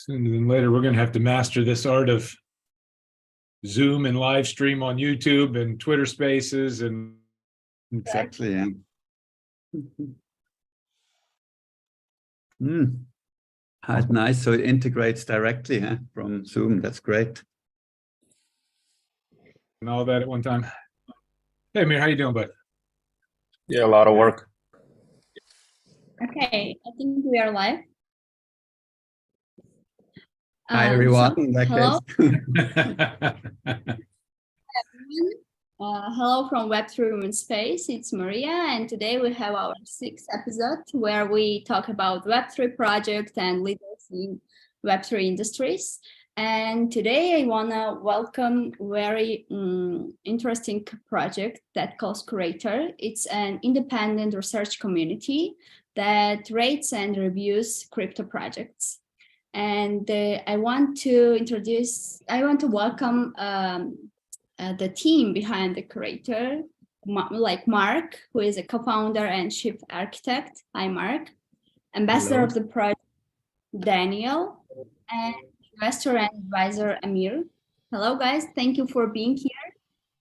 Sooner than later, we're going to have to master this art of Zoom and live stream on YouTube and Twitter Spaces and exactly. Yeah. That's nice. So it integrates directly from Zoom. That's great. And all that at one time. Hey, Amir, how you doing, bud? Yeah, a lot of work. Okay, I think we are live. Hi, everyone. Hello. Hello from Web3 Room Space. It's Maria, and today we have our 6th episode where we talk about Web3 projects and leaders in Web3 industries. And today I want to welcome very interesting project that calls Cyrator. It's an independent research community that rates and reviews crypto projects. And I want to welcome the team behind the Cyrator, like Mark, who is a co-founder and chief architect. Hi, Mark. Ambassador Hello. of the project, Daniel, and investor and advisor, Amir. Hello, guys. Thank you for being here.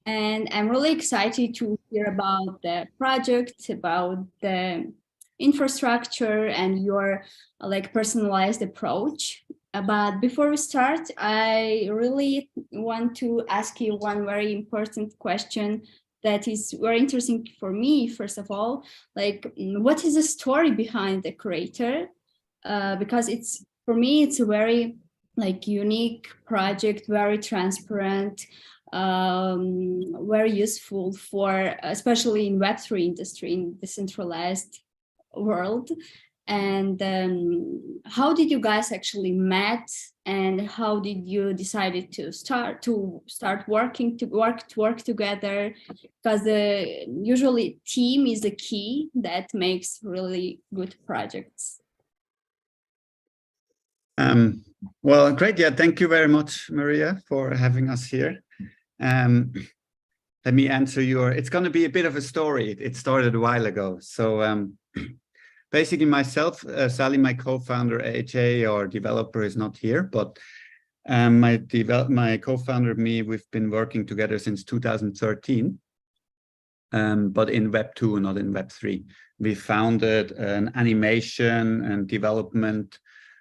And I'm really excited to hear about the project, about the infrastructure and your personalized approach. But before we start, I really want to ask you one very important question that is very interesting for me. First of all, what is the story behind the Cyrator? Because for me, it's a very unique project, very transparent, very useful for, especially in Web3 industry, in decentralized world. And how did you guys actually met, and how did you decided to start working to work together? Because usually team is the key that makes really good projects. Well, great. Yeah, thank you very much, Maria, for having us here. Let me answer it's going to be a bit of a story. It started a while ago. So basically myself, Sally, my co-founder, AJ, our developer, is not here, but my co-founder and me, we've been working together since 2013, but in Web 2, not in Web 3. We founded an animation and development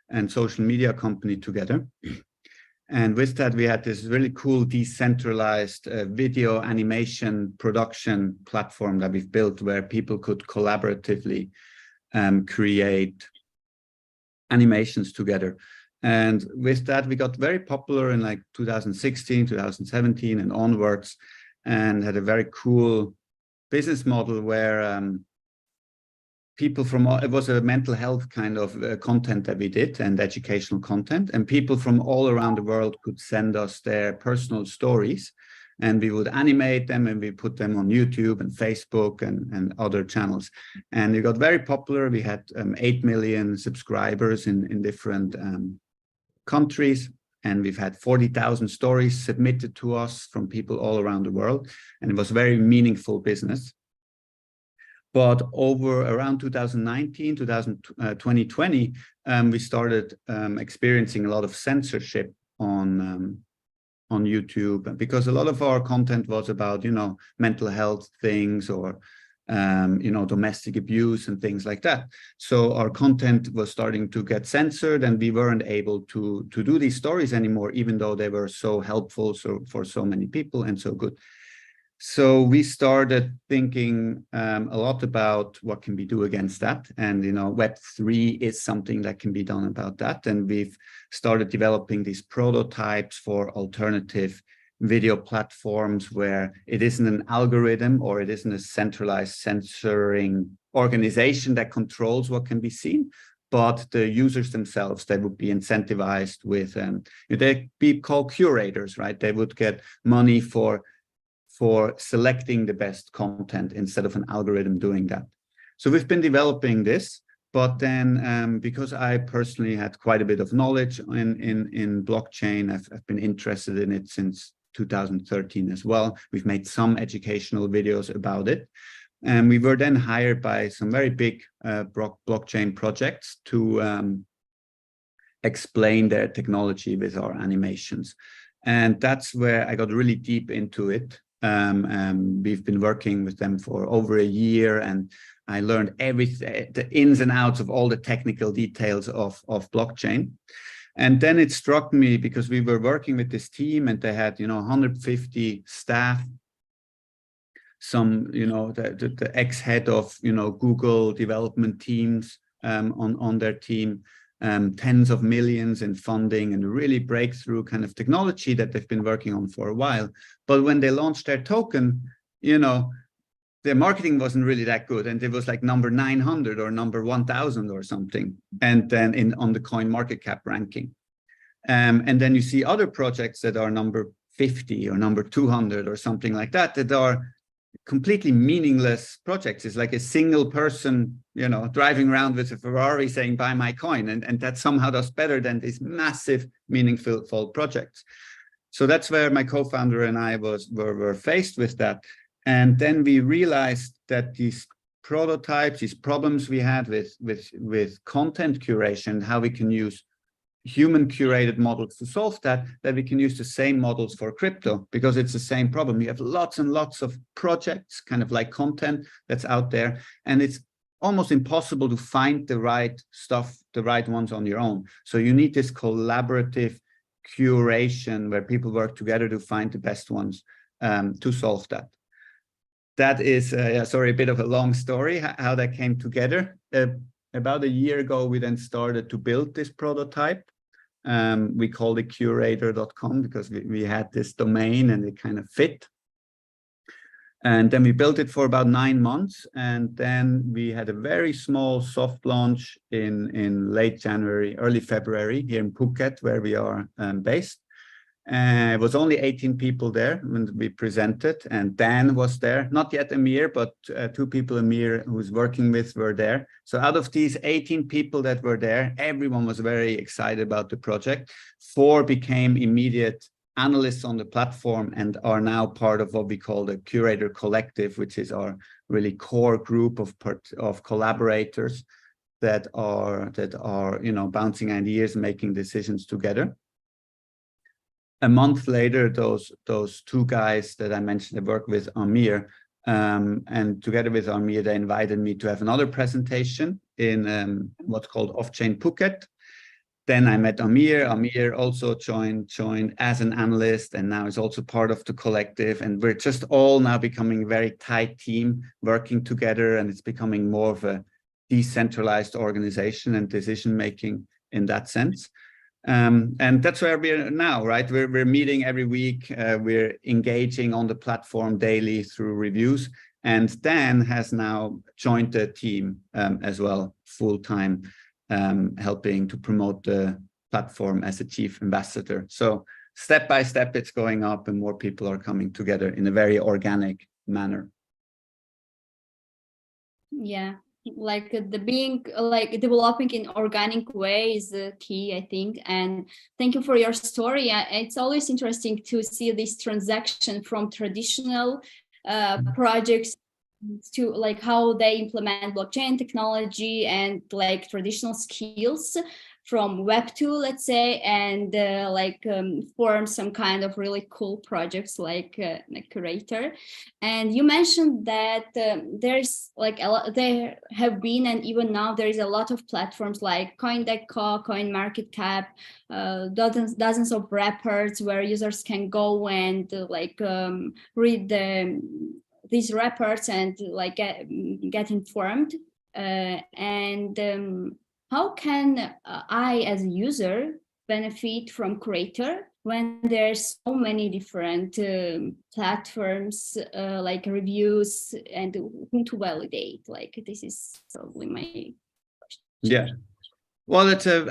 and social media company together. And with that, we had this really cool decentralized video animation production platform that we've built where people could collaboratively create animations together. And with that, we got very popular in 2016, 2017 and onwards, and had a very cool business model where people from it was a mental health kind of content that we did, and educational content, and people from all around the world could send us their personal stories, and we would animate them and we put them on YouTube and Facebook and other channels. And it got very popular. We had 8 million subscribers in different countries, and we've had 40,000 stories submitted to us from people all around the world, and it was very meaningful business. But around 2019, 2020, we started experiencing a lot of censorship on YouTube, because a lot of our content was about, mental health things or, domestic abuse and things like that. So our content was starting to get censored, and we weren't able to do these stories anymore, even though they were so helpful for so many people and so good. So we started thinking a lot about what can we do against that. And, Web3 is something that can be done about that. And we've started developing these prototypes for alternative video platforms where it isn't an algorithm or it isn't a centralized censoring organization that controls what can be seen, but the users themselves, they would be incentivized with, they'd be called curators, right? They would get money for selecting the best content instead of an algorithm doing that. So we've been developing this, but then because I personally had quite a bit of knowledge in blockchain, I've been interested in it since 2013 as well. We've made some educational videos about it. And we were then hired by some very big blockchain projects to explain their technology with our animations. And that's where I got really deep into it. We've been working with them for over a year, and I learned everything, the ins and outs of all the technical details of blockchain. And then it struck me, because we were working with this team and they had, 150 staff, some, the ex-head of, Google development teams on their team, tens of millions in funding, and really breakthrough kind of technology that they've been working on for a while. But when they launched their token, their marketing wasn't really that good, and it was like number 900 or number 1000 or something, and then on the coin market cap ranking. And then you see other projects that are number 50 or number 200 or something like that, that are completely meaningless projects. It's like a single person, driving around with a Ferrari saying, buy my coin. And that somehow does better than these massive, meaningful projects. So that's where my co-founder and I were faced with that. And then we realized that these prototypes, these problems we had with content curation, how we can use human curated models to solve that we can use the same models for crypto, because it's the same problem. You have lots and lots of projects, kind of like content that's out there, and it's almost impossible to find the right stuff, the right ones on your own. So you need this collaborative curation where people work together to find the best ones to solve that. That is, sorry, a bit of a long story, how that came together. About a year ago, we then started to build this prototype. We called it curator.com because we had this domain and it kind of fit. And then we built it for about 9 months. And then we had a very small soft launch in late January, early February here in Phuket, where we are based. It was only 18 people there when we presented, and Dan was there, not yet Amir, but 2 people Amir who's working with were there. So out of these 18 people that were there, everyone was very excited about the project. 4 became immediate analysts on the platform and are now part of what we call the Curator Collective, which is our really core group of collaborators that are bouncing ideas, making decisions together. A month later, those 2 guys that I mentioned, I work with Amir, and together with Amir, they invited me to have another presentation in what's called Off-Chain Phuket. Then I met Amir. Amir also joined as an analyst, and now is also part of the collective. And we're just all now becoming a very tight team working together, and it's becoming more of a decentralized organization and decision-making in that sense. And that's where we're now, right? We're meeting every week. We're engaging on the platform daily through reviews. And Dan has now joined the team as well, full-time, helping to promote the platform as a chief ambassador. So step by step, it's going up and more people are coming together in a very organic manner. Yeah. Like developing in organic way is the key, I think. And thank you for your story. It's always interesting to see this transaction from traditional projects to like how they implement blockchain technology and like traditional skills from Web 2, let's say, and form some kind of really cool projects like Curator. And you mentioned that there's like there have been, and even now there is a lot of platforms like CoinDeco, CoinMarketCap, dozens of reports where users can go and read these reports and like get informed. How can I, as a user, benefit from Curator when there's so many different platforms, like reviews, and whom to validate? Like, this is probably my question. Yeah. Well, it's a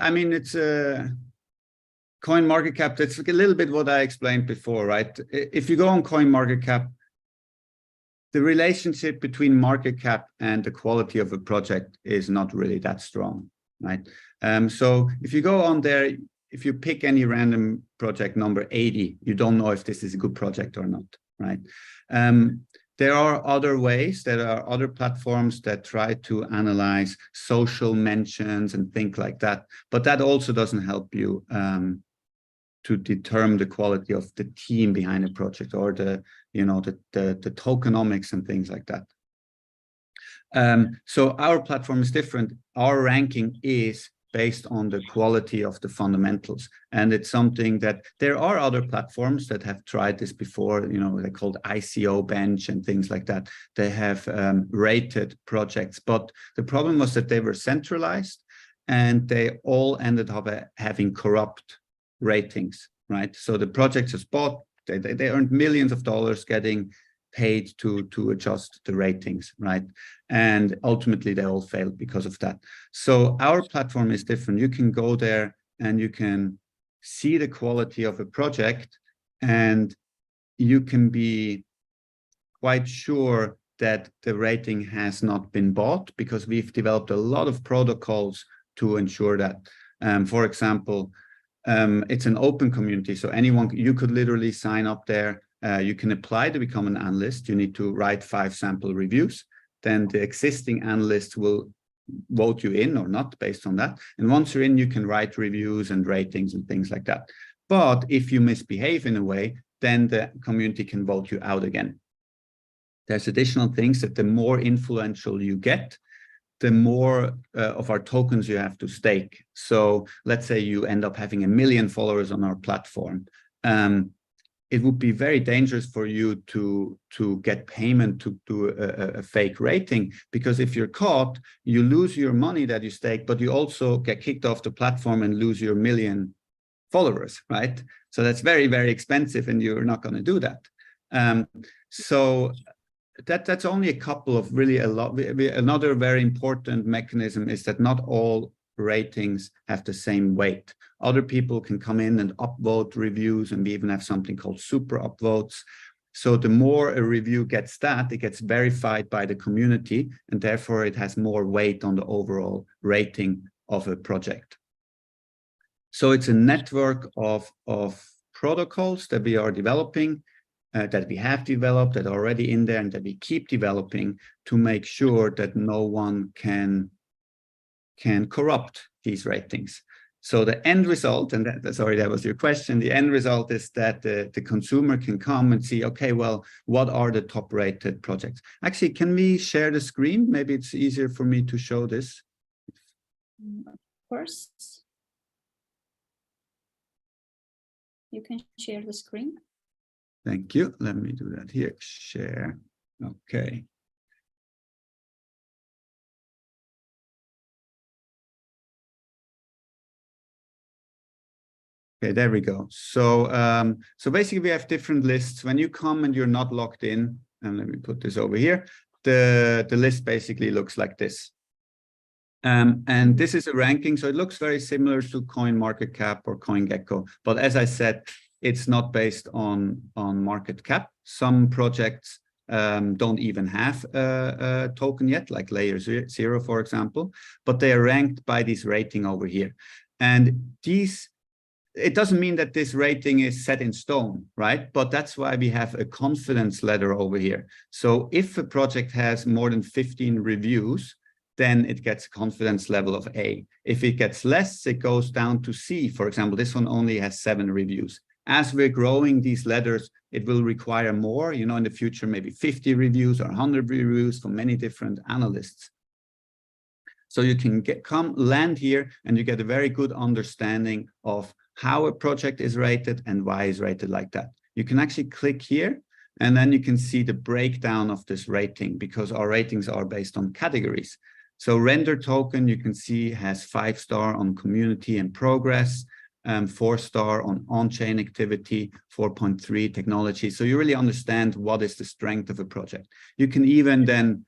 CoinMarketCap. That's a little bit what I explained before, right? If you go on CoinMarketCap, the relationship between market cap and the quality of a project is not really that strong, right? So if you go on there, if you pick any random project number 80, you don't know if this is a good project or not, right? There are other ways, there are other platforms that try to analyze social mentions and things like that, but that also doesn't help you to determine the quality of the team behind a project, or the tokenomics and things like that. So our platform is different. Our ranking is based on the quality of the fundamentals. And it's something that there are other platforms that have tried this before, they're called ICO Bench and things like that. They have rated projects, but the problem was that they were centralized and they all ended up having corrupt ratings, right? So the projects are bought, they earned millions of dollars getting paid to adjust the ratings, right? And ultimately they all failed because of that. So our platform is different. You can go there and you can see the quality of a project, and you can be quite sure that the rating has not been bought, because we've developed a lot of protocols to ensure that. For example, it's an open community, so you could literally sign up there. You can apply to become an analyst. You need to write 5 sample reviews. Then the existing analysts will vote you in or not based on that. And once you're in, you can write reviews and ratings and things like that. But if you misbehave in a way, then the community can vote you out again. There's additional things that the more influential you get, the more of our tokens you have to stake. So let's say you end up having 1 million followers on our platform. It would be very dangerous for you to get payment to do a fake rating, because if you're caught, you lose your money that you stake, but you also get kicked off the platform and lose your 1 million followers, right? So that's very, very expensive, and you're not going to do that. So that's only a couple of really a lot. Another very important mechanism is that not all ratings have the same weight. Other people can come in and upvote reviews, and we even have something called super upvotes. So the more a review gets it gets verified by the community, and therefore it has more weight on the overall rating of a project. So it's a network of protocols that we are developing, that we have developed, that are already in there, and that we keep developing to make sure that no one can corrupt these ratings. So the end result, and sorry, that was your question, the end result is that the consumer can come and see, okay, well, what are the top rated projects? Actually, can we share the screen? Maybe it's easier for me to show this. Of course. You can share the screen. Thank you. Let me do that here. Share. Okay. Okay, there we go. So, so basically we have different lists. When you come and you're not logged in, and let me put this over here, the list basically looks like this. And this is a ranking, so it looks very similar to CoinMarketCap or CoinGecko. But as I said, it's not based on market cap. Some projects don't even have a token yet, like Layer 0, for example, but they are ranked by this rating over here. And it doesn't mean that this rating is set in stone, right? But that's why we have a confidence letter over here. So if a project has more than 15 reviews, then it gets a confidence level of A. If it gets less, it goes down to C. For example, this one only has 7 reviews. As we're growing these letters, it will require more, in the future, maybe 50 reviews or 100 reviews from many different analysts. So you can land here, and you get a very good understanding of how a project is rated and why it's rated like that. You can actually click here, and then you can see the breakdown of this rating, because our ratings are based on categories. So Render Token, you can see, has 5-star on community and progress, 4-star on on-chain activity, 4.3 technology. So you really understand what is the strength of a project. You can even then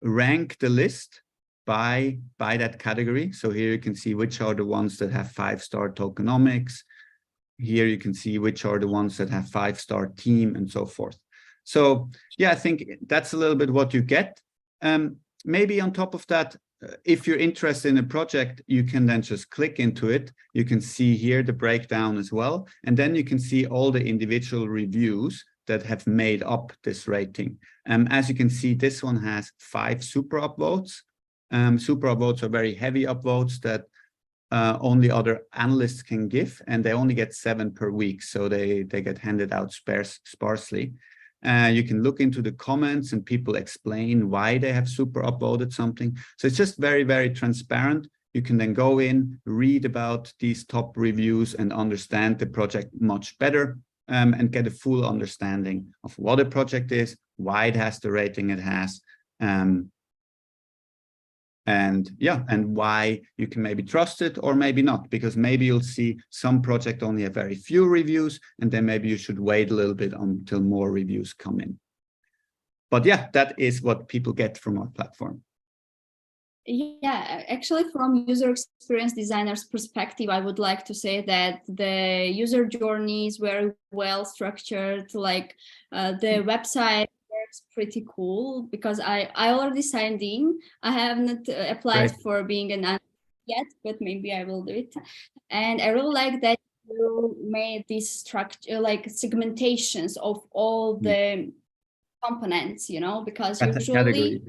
rank the list by that category. So here you can see which are the ones that have 5-star tokenomics. Here you can see which are the ones that have 5-star team and so forth. So yeah, I think that's a little bit what you get. Maybe on top of that, if you're interested in a project, you can then just click into it. You can see here the breakdown as well. And then you can see all the individual reviews that have made up this rating. As you can see, this one has 5 super upvotes. Super upvotes are very heavy upvotes that only other analysts can give, and they only get 7 per week, so they get handed out sparsely. You can look into the comments and people explain why they have super upvoted something. So it's just very, very transparent. You can then go in, read about these top reviews and understand the project much better, and get a full understanding of what a project is, why it has the rating it has, and why you can maybe trust it or maybe not, because maybe you'll see some project only have very few reviews, and then maybe you should wait a little bit until more reviews come in. But yeah, that is what people get from our platform. Yeah, actually, from user experience designer's perspective, I would like to say that the user journey is very well structured. Like the website works pretty cool, because I already signed in. I haven't applied for being an analyst yet, but maybe I will do it. And I really like that you made this structure, like segmentations of all the components, you know, because usually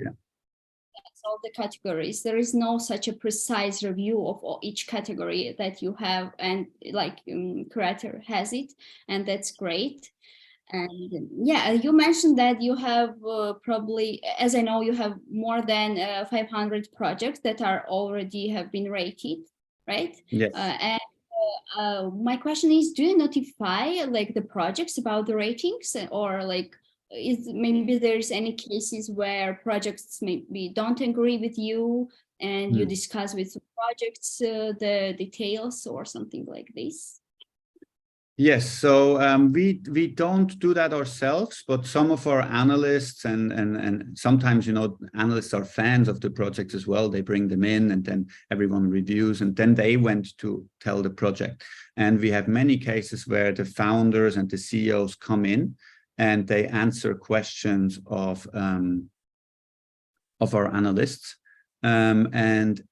all the categories, there is no such a precise review of each category that you have, and like Cyrator has it, and that's great. And yeah, you mentioned that you have probably, as I know, you have more than 500 projects that are already have been rated, right? Yes. And my question is, do you notify like the projects about the ratings, or like maybe there's any cases where projects maybe don't agree with you and you discuss with the projects the details or something like this? Yes, so we don't do that ourselves, but some of our analysts and sometimes, you know, analysts are fans of the project as well. They bring them in and then everyone reviews, and then they went to tell the project. And we have many cases where the founders and the CEOs come in and they answer questions of our analysts. And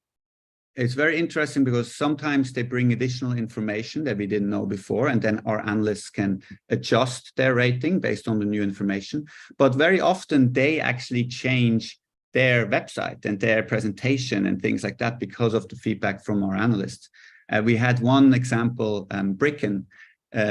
it's very interesting because sometimes they bring additional information that we didn't know before, and then our analysts can adjust their rating based on the new information. But very often they actually change their website and their presentation and things like that because of the feedback from our analysts. We had one example, Bricken,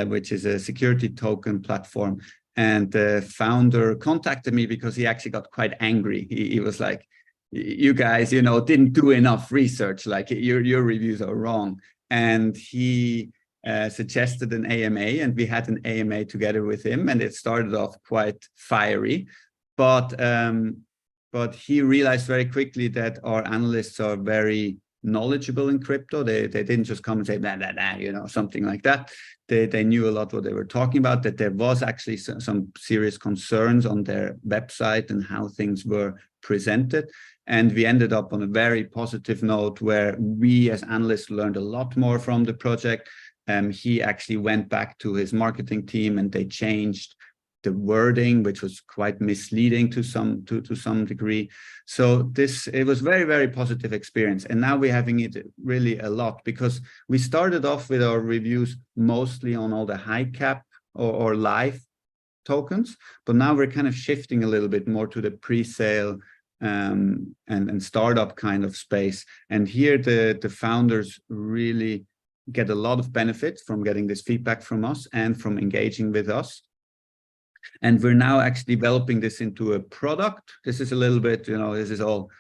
which is a security token platform. And the founder contacted me because he actually got quite angry. He was like, you guys, you know, didn't do enough research, like your reviews are wrong. And he suggested an AMA, and we had an AMA together with him, and it started off quite fiery. But he realized very quickly that our analysts are very knowledgeable in crypto. They didn't just come and say, blah, blah, blah, you know, something like that. They knew a lot what they were talking about, that there was actually some serious concerns on their website and how things were presented. And we ended up on a very positive note where we as analysts learned a lot more from the project. He actually went back to his marketing team and they changed the wording, which was quite misleading to some degree. So it was very, very positive experience. And now we're having it really a lot, because we started off with our reviews mostly on all the high cap or live tokens, but now we're kind of shifting a little bit more to the pre-sale and startup kind of space. And here the founders really get a lot of benefit from getting this feedback from us and from engaging with us. And we're now actually developing this into a product. This is a little bit, you know, this is all,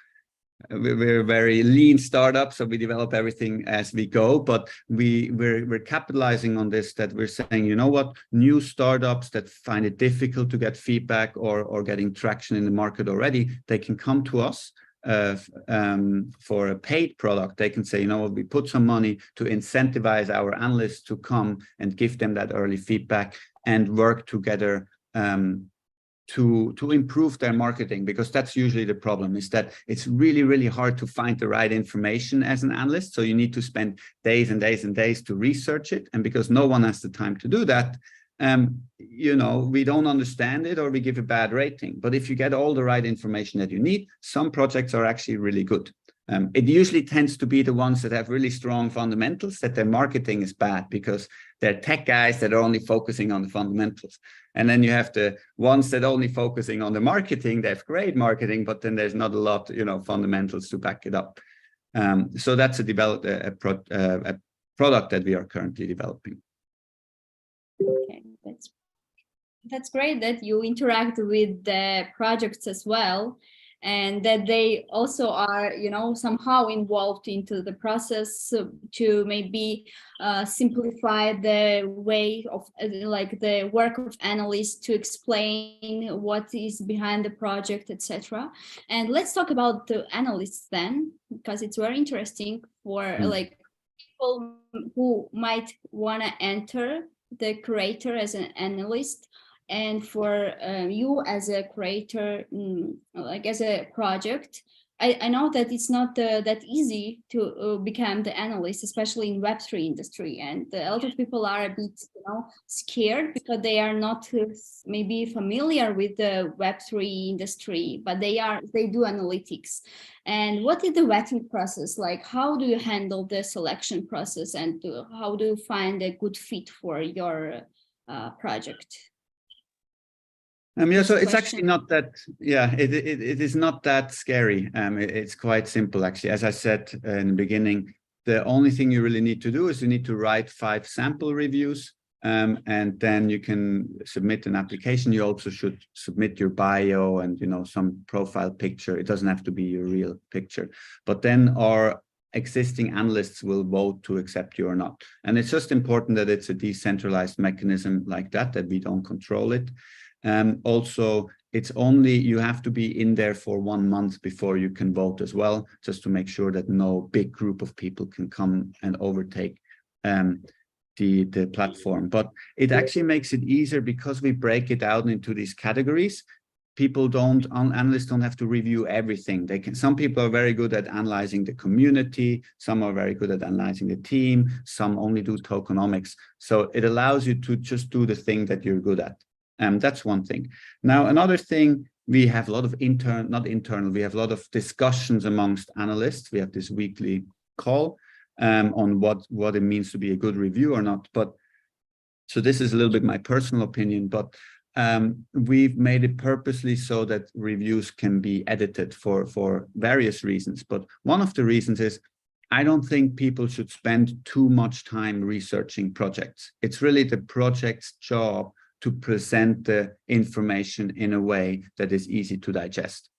we're a very lean startup, so we develop everything as we go, but we're capitalizing on this, that we're saying, you know what, new startups that find it difficult to get feedback or getting traction in the market already, they can come to us for a paid product. They can say, you know what, we put some money to incentivize our analysts to come and give them that early feedback and work together to improve their marketing, because that's usually the problem, is that it's really, really hard to find the right information as an analyst. So you need to spend days and days and days to research it. And because no one has the time to do that, you know, we don't understand it or we give a bad rating. But if you get all the right information that you need, some projects are actually really good. It usually tends to be the ones that have really strong fundamentals, that their marketing is bad because they're tech guys that are only focusing on the fundamentals. And then you have the ones that are only focusing on the marketing. They have great marketing, but then there's not a lot, fundamentals to back it up. So that's a product that we are currently developing. Okay, that's great that you interact with the projects as well, and that they also are, somehow involved into the process to maybe simplify the way of like the work of analysts to explain what is behind the project, etc. And let's talk about the analysts then, because it's very interesting for like people who might want to enter the creator as an analyst, and for you as a creator, like as a project. I know that it's not that easy to become the analyst, especially in Web3 industry, and a lot of people are a bit, scared because they are not maybe familiar with the Web3 industry, but they do analytics. And what is the vetting process like? How do you handle the selection process, and how do you find a good fit for your project? So it's actually not that, it is not that scary. It's quite simple, actually. As I said in the beginning, the only thing you really need to do is you need to write 5 sample reviews, and then you can submit an application. You also should submit your bio and, some profile picture. It doesn't have to be your real picture, but then our existing analysts will vote to accept you or not. And it's just important that it's a decentralized mechanism like that we don't control it. Also, it's only, you have to be in there for 1 month before you can vote as well, just to make sure that no big group of people can come and overtake the platform. But it actually makes it easier because we break it out into these categories. Analysts don't have to review everything. Some people are very good at analyzing the community. Some are very good at analyzing the team. Some only do tokenomics. So it allows you to just do the thing that you're good at. That's one thing. Now, another thing, we have a lot of we have a lot of discussions amongst analysts. We have this weekly call on what it means to be a good review or not. But so this is a little bit my personal opinion, but we've made it purposely so that reviews can be edited for various reasons. But one of the reasons is I don't think people should spend too much time researching projects. It's really the project's job to present the information in a way that is easy to digest.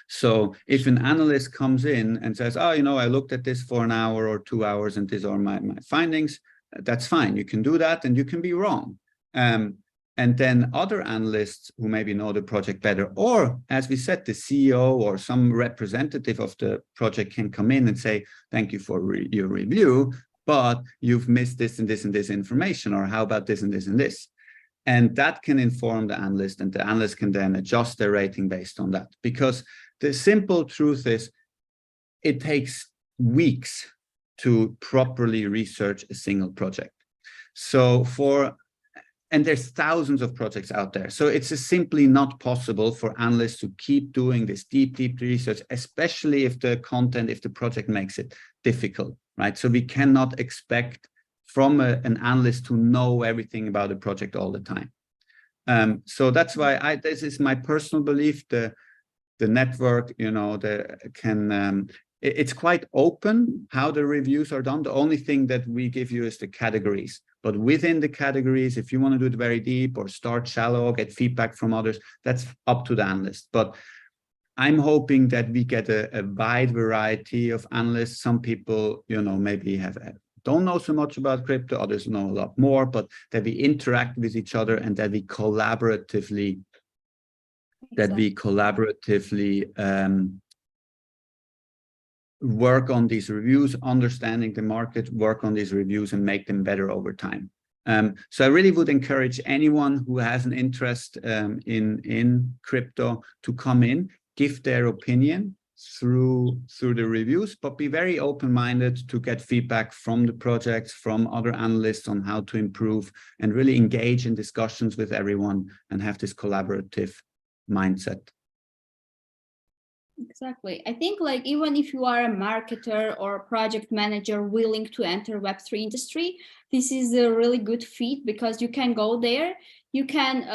So if an analyst comes in and says, oh, I looked at this for an hour or 2 hours and these are my findings, that's fine. You can do that and you can be wrong. And then other analysts who maybe know the project better, or as we said, the CEO or some representative of the project can come in and say, thank you for your review, but you've missed this and this and this information, or how about this and this and this? And that can inform the analyst, and the analyst can then adjust their rating based on that. Because the simple truth is, it takes weeks to properly research a single project. And there's thousands of projects out there. So it's simply not possible for analysts to keep doing this deep research, especially if the project makes it difficult, right? So we cannot expect from an analyst to know everything about a project all the time. So that's why this is my personal belief. The network, it's quite open how the reviews are done. The only thing that we give you is the categories. But within the categories, if you want to do it very deep or start shallow, get feedback from others, that's up to the analyst. But I'm hoping that we get a wide variety of analysts. Some people, maybe don't know so much about crypto, others know a lot more, but that we interact with each other and that we collaboratively work on these reviews, understanding the market, work on these reviews and make them better over time. So I really would encourage anyone who has an interest in crypto to come in, give their opinion through the reviews, but be very open-minded to get feedback from the projects, from other analysts on how to improve, and really engage in discussions with everyone and have this collaborative mindset. Exactly. I think like even if you are a marketer or a project manager willing to enter Web3 industry, this is a really good fit because you can go there. You can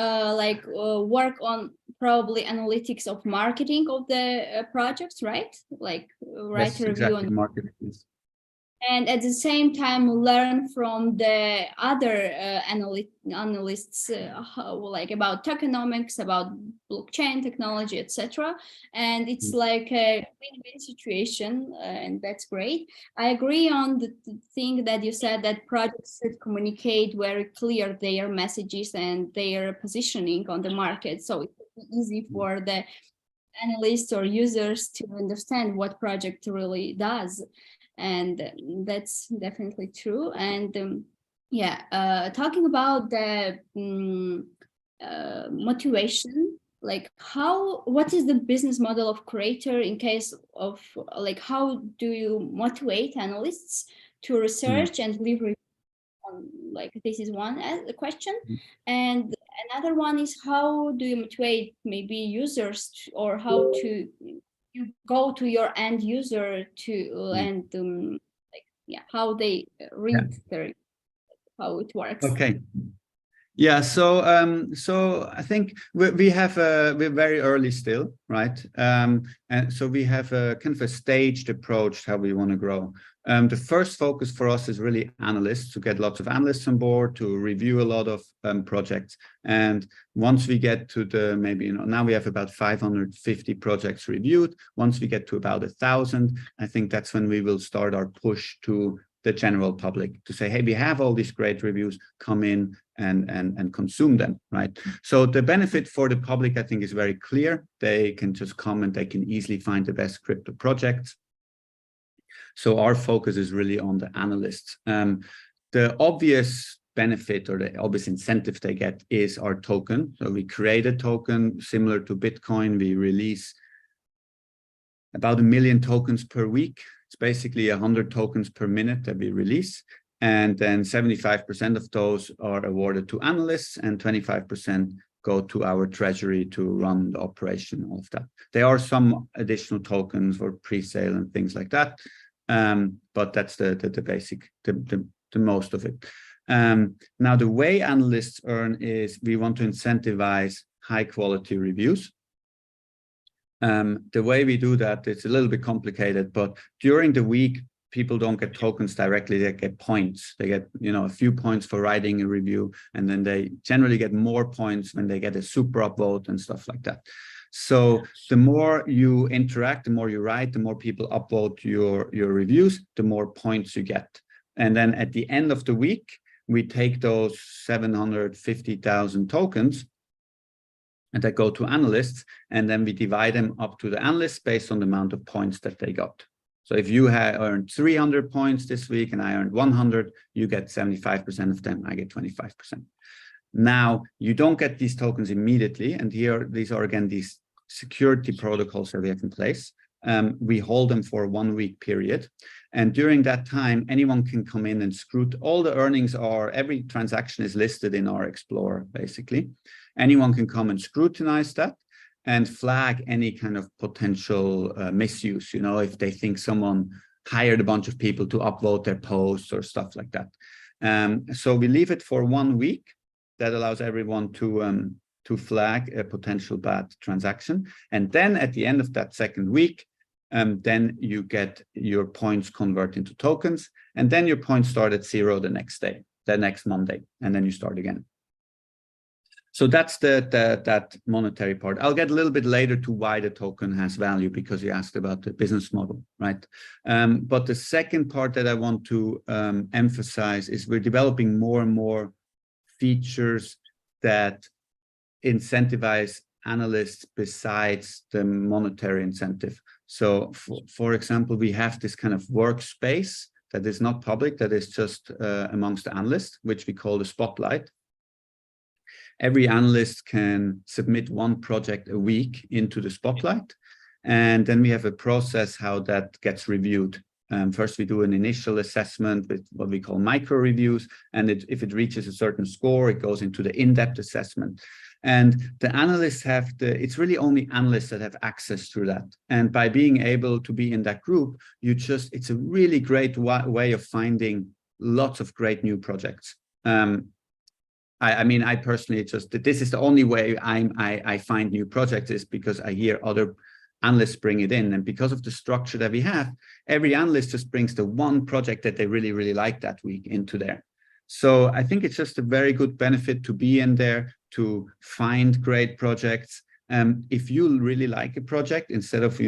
work on probably analytics of marketing of the projects, right? Like write Yes, a review exactly. on, Marketing. and at the same time learn from the other analysts like about tokenomics, about blockchain technology, etc. And it's like a win-win situation, and that's great. I agree on the thing that you said, that projects should communicate very clear their messages and their positioning on the market, so it's easy for the analysts or users to understand what project really does. And that's definitely true. And talking about the motivation, like what is the business model of Creator in case of like, how do you motivate analysts to research and leave on, like, this is one question. And another one is, how do you motivate maybe users or how to you go to your end user to and how they read their, how it works. Okay. Yeah, so I think we have we're very early still, right? And so we have a kind of a staged approach how we want to grow. The first focus for us is really analysts, to get lots of analysts on board, to review a lot of projects. And once we get to the maybe, now we have about 550 projects reviewed. Once we get to about 1,000, I think that's when we will start our push to the general public to say, hey, we have all these great reviews, come in and consume them, right? So the benefit for the public, I think, is very clear. They can just come and they can easily find the best crypto projects. So our focus is really on the analysts. The obvious benefit or the obvious incentive they get is our token. So we create a token similar to Bitcoin. We release about 1 million tokens per week. It's basically 100 tokens per minute that we release. And then 75% of those are awarded to analysts and 25% go to our treasury to run the operation of that. There are some additional tokens for pre-sale and things like that. But that's the basic, the most of it. Now, the way analysts earn is we want to incentivize high quality reviews. The way we do that, it's a little bit complicated, but during the week, people don't get tokens directly, they get points. They get, a few points for writing a review, and then they generally get more points when they get a super upvote and stuff like that. So the more you interact, the more you write, the more people upvote your reviews, the more points you get. And then at the end of the week, we take those 750,000 tokens and that go to analysts, and then we divide them up to the analysts based on the amount of points that they got. So if you have earned 300 points this week and I earned 100, you get 75% of them, I get 25%. Now, you don't get these tokens immediately, and here, these are again, these security protocols that we have in place. We hold them for a 1 week period. And during that time, anyone can come in and scrutinize. All the earnings are, every transaction is listed in our Explorer, basically. Anyone can come and scrutinize that and flag any kind of potential misuse, if they think someone hired a bunch of people to upvote their posts or stuff like that. So we leave it for 1 week. That allows everyone to flag a potential bad transaction. And then at the end of that second week, then you get your points convert into tokens, and then your points start at 0 the next day, the next Monday, and then you start again. So that's that monetary part. I'll get a little bit later to why the token has value, because you asked about the business model, right? But the second part that I want to emphasize is we're developing more and more features that incentivize analysts besides the monetary incentive. So for example, we have this kind of workspace that is not public, that is just amongst the analysts, which we call the spotlight. Every analyst can submit 1 project a week into the spotlight. And then we have a process how that gets reviewed. First, we do an initial assessment with what we call micro reviews, and if it reaches a certain score, it goes into the in-depth assessment. And the analysts it's really only analysts that have access to that. And by being able to be in that group, it's a really great way of finding lots of great new projects. I mean, I personally this is the only way I find new projects, is because I hear other analysts bring it in. And because of the structure that we have, every analyst just brings the one project that they really, really like that week into there. So I think it's just a very good benefit to be in there, to find great projects. If you really like a project, instead of,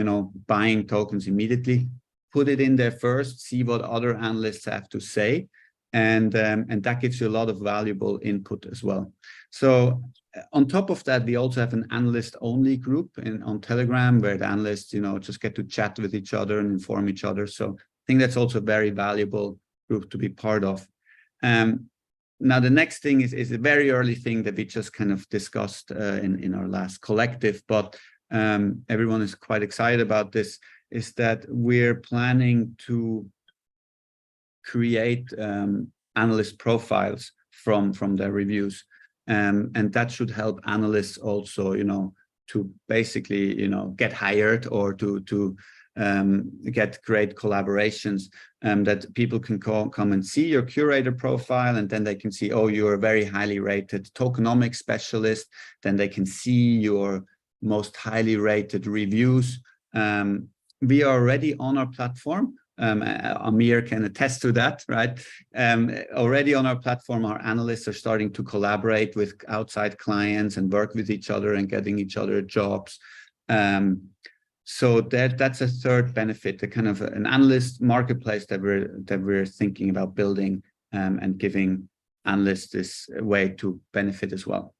buying tokens immediately, put it in there first, see what other analysts have to say. And that gives you a lot of valuable input as well. So on top of that, we also have an analyst-only group on Telegram, where the analysts, just get to chat with each other and inform each other. So I think that's also a very valuable group to be part of. Now, the next thing is a very early thing that we just kind of discussed in our last collective, but everyone is quite excited about this, is that we're planning to create analyst profiles from their reviews. And that should help analysts also, to basically, get hired, or to get great collaborations, that people can come and see your curator profile, and then they can see, oh, you're a very highly rated tokenomics specialist. Then they can see your most highly rated reviews. We are already on our platform. Amir can attest to that, right? Already on our platform, our analysts are starting to collaborate with outside clients and work with each other and getting each other jobs. So that's a third benefit, the kind of an analyst marketplace that we're thinking about building, and giving analysts this way to benefit as well.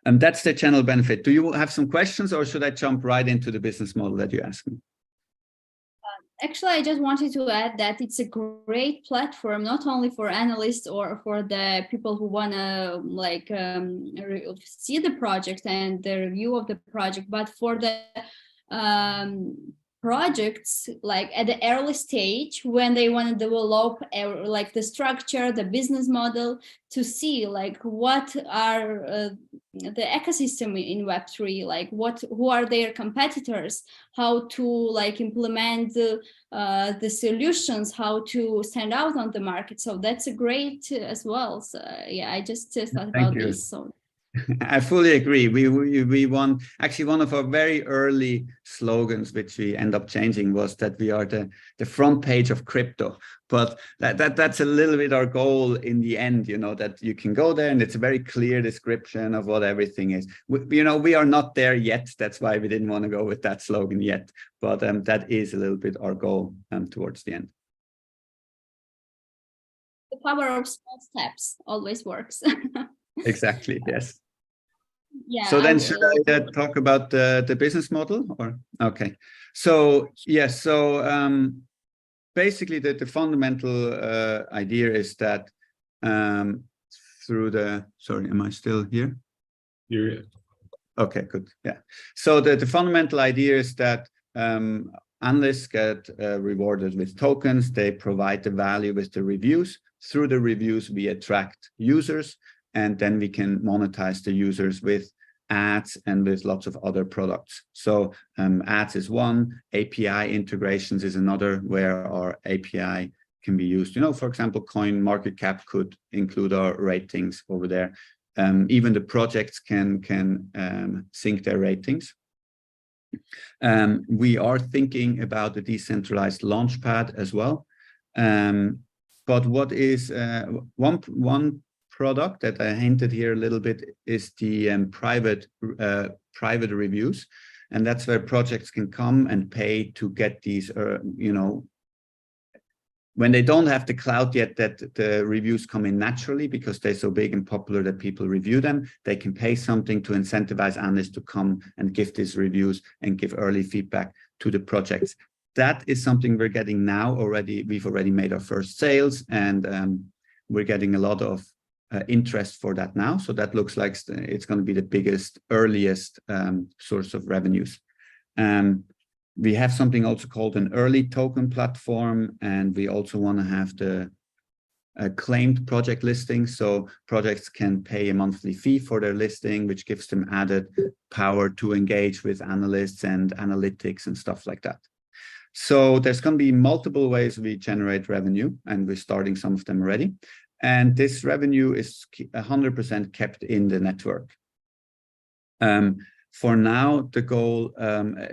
And that's the channel benefit. Do you have some questions, or should I jump right into the business model that you asked me? Actually, I just wanted to add that it's a great platform, not only for analysts or for the people who want to see the project and the review of the project, but for the projects like at the early stage, when they want to develop like the structure, the business model, to see like what are the ecosystem in Web3, like who are their competitors, how to like implement the solutions, how to stand out on the market. So that's a great as well. So yeah, I just thought about this. So I fully agree. We want, actually, one of our very early slogans, which we end up changing, was that we are the front page of crypto. But that's a little bit our goal in the end, that you can go there and it's a very clear description of what everything is. We are not there yet. That's why we didn't want to go with that slogan yet. But that is a little bit our goal towards the end. The power of small steps always works. Exactly. Yes. Yeah. So then should I talk about the business model, or? Okay. So yes. So basically the fundamental idea is that sorry, am I still here? You're Okay, good. Yeah. So the fundamental idea is that analysts get rewarded with tokens. They provide the value with the reviews. Through the reviews, we attract users, and then we can monetize the users with ads and with lots of other products. So ads is one, API integrations is another, where our API can be used. For example, CoinMarketCap could include our ratings over there. Even the projects can sync their ratings. We are thinking about the decentralized launchpad as well. But what is one product that I hinted here a little bit is the private reviews, and that's where projects can come and pay to get these, when they don't have the clout yet, that the reviews come in naturally because they're so big and popular that people review them. They can pay something to incentivize analysts to come and give these reviews and give early feedback to the projects. That is something we're getting now already. We've already made our first sales, and we're getting a lot of interest for that now. So that looks like it's going to be the biggest, earliest source of revenues. We have something also called an early token platform, and we also want to have the claimed project listing. So projects can pay a monthly fee for their listing, which gives them added power to engage with analysts and analytics and stuff like that. So there's going to be multiple ways we generate revenue, and we're starting some of them already. And this revenue is 100% kept in the network. For now, the goal,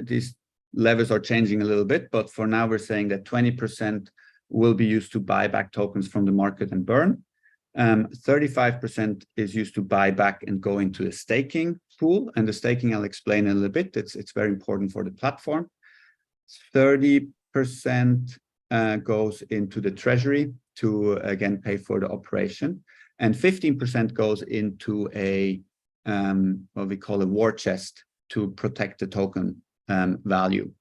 these levels are changing a little bit, but for now we're saying that 20% will be used to buy back tokens from the market and burn. 35% is used to buy back and go into a staking pool. And the staking I'll explain in a little bit. It's very important for the platform. 30% goes into the treasury to, again, pay for the operation. And 15% goes into a, what we call a war chest to protect the token value.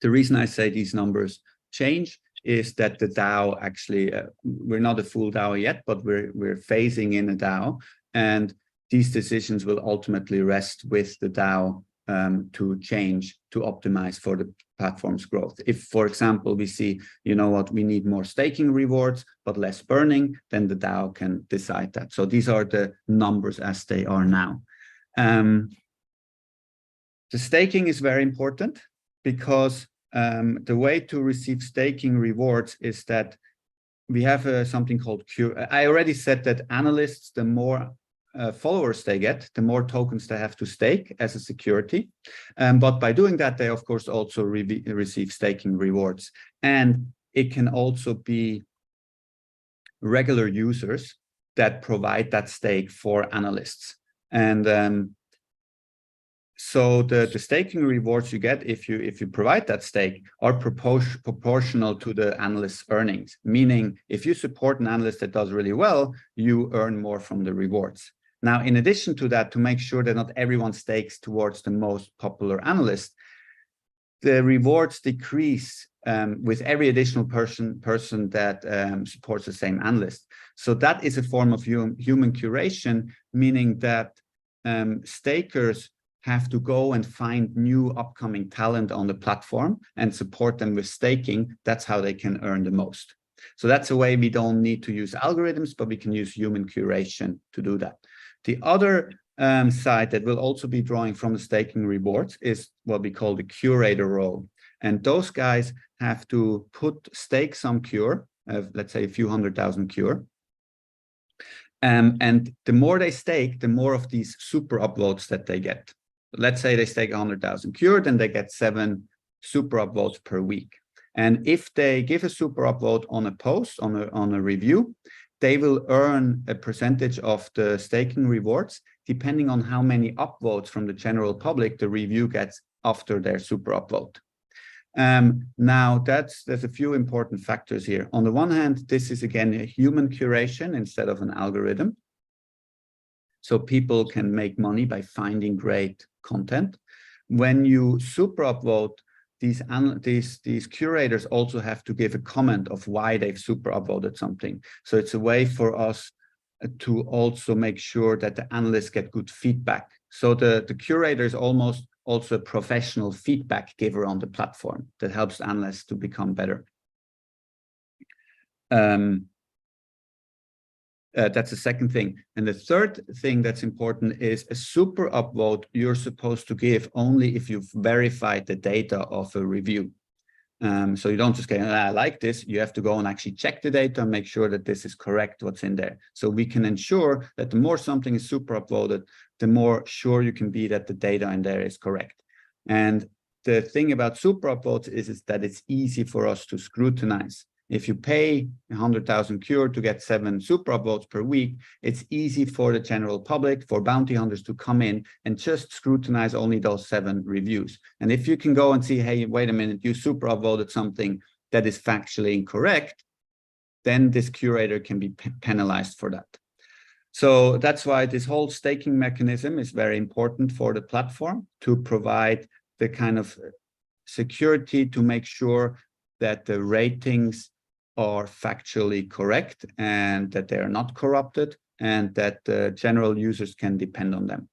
The reason I say these numbers change is that the DAO actually, we're not a full DAO yet, but we're phasing in a DAO, and these decisions will ultimately rest with the DAO to change, to optimize for the platform's growth. If, for example, we see, you know what, we need more staking rewards, but less burning, then the DAO can decide that. So these are the numbers as they are now. The staking is very important because the way to receive staking rewards is that we have something called I already said that analysts, the more followers they get, the more tokens they have to stake as a security. But by doing that, they, of course, also receive staking rewards. And it can also be regular users that provide that stake for analysts. And so the staking rewards you get if you provide that stake are proportional to the analyst's earnings, meaning if you support an analyst that does really well, you earn more from the rewards. Now, in addition to that, to make sure that not everyone stakes towards the most popular analyst, the rewards decrease with every additional person that supports the same analyst. So that is a form of human curation, meaning that stakers have to go and find new upcoming talent on the platform and support them with staking. That's how they can earn the most. So that's a way we don't need to use algorithms, but we can use human curation to do that. The other side that will also be drawing from the staking rewards is what we call the curator role. And those guys have to stake some cure, let's say a few 100,000 cure. And the more they stake, the more of these super upvotes that they get. Let's say they stake 100,000 cure, then they get 7 super upvotes per week. And if they give a super upvote on a post, on a review, they will earn a percentage of the staking rewards, depending on how many upvotes from the general public the review gets after their super upvote. Now, there's a few important factors here. On the one hand, this is, again, a human curation instead of an algorithm. So people can make money by finding great content. When you super upvote, these curators also have to give a comment of why they've super upvoted something. So it's a way for us to also make sure that the analysts get good feedback. So the curator is almost also a professional feedback giver on the platform that helps analysts to become better. That's the second thing. And the third thing that's important is a super upvote you're supposed to give only if you've verified the data of a review. So you don't just say, I like this. You have to go and actually check the data and make sure that this is correct, what's in there. So we can ensure that the more something is super upvoted, the more sure you can be that the data in there is correct. And the thing about super upvotes is that it's easy for us to scrutinize. If you pay 100,000 cure to get 7 super upvotes per week, it's easy for the general public, for bounty hunters to come in and just scrutinize only those 7 reviews. And if you can go and see, hey, wait a minute, you super upvoted something that is factually incorrect, then this curator can be penalized for that. So that's why this whole staking mechanism is very important for the platform to provide the kind of security to make sure that the ratings are factually correct and that they are not corrupted and that the general users can depend on them.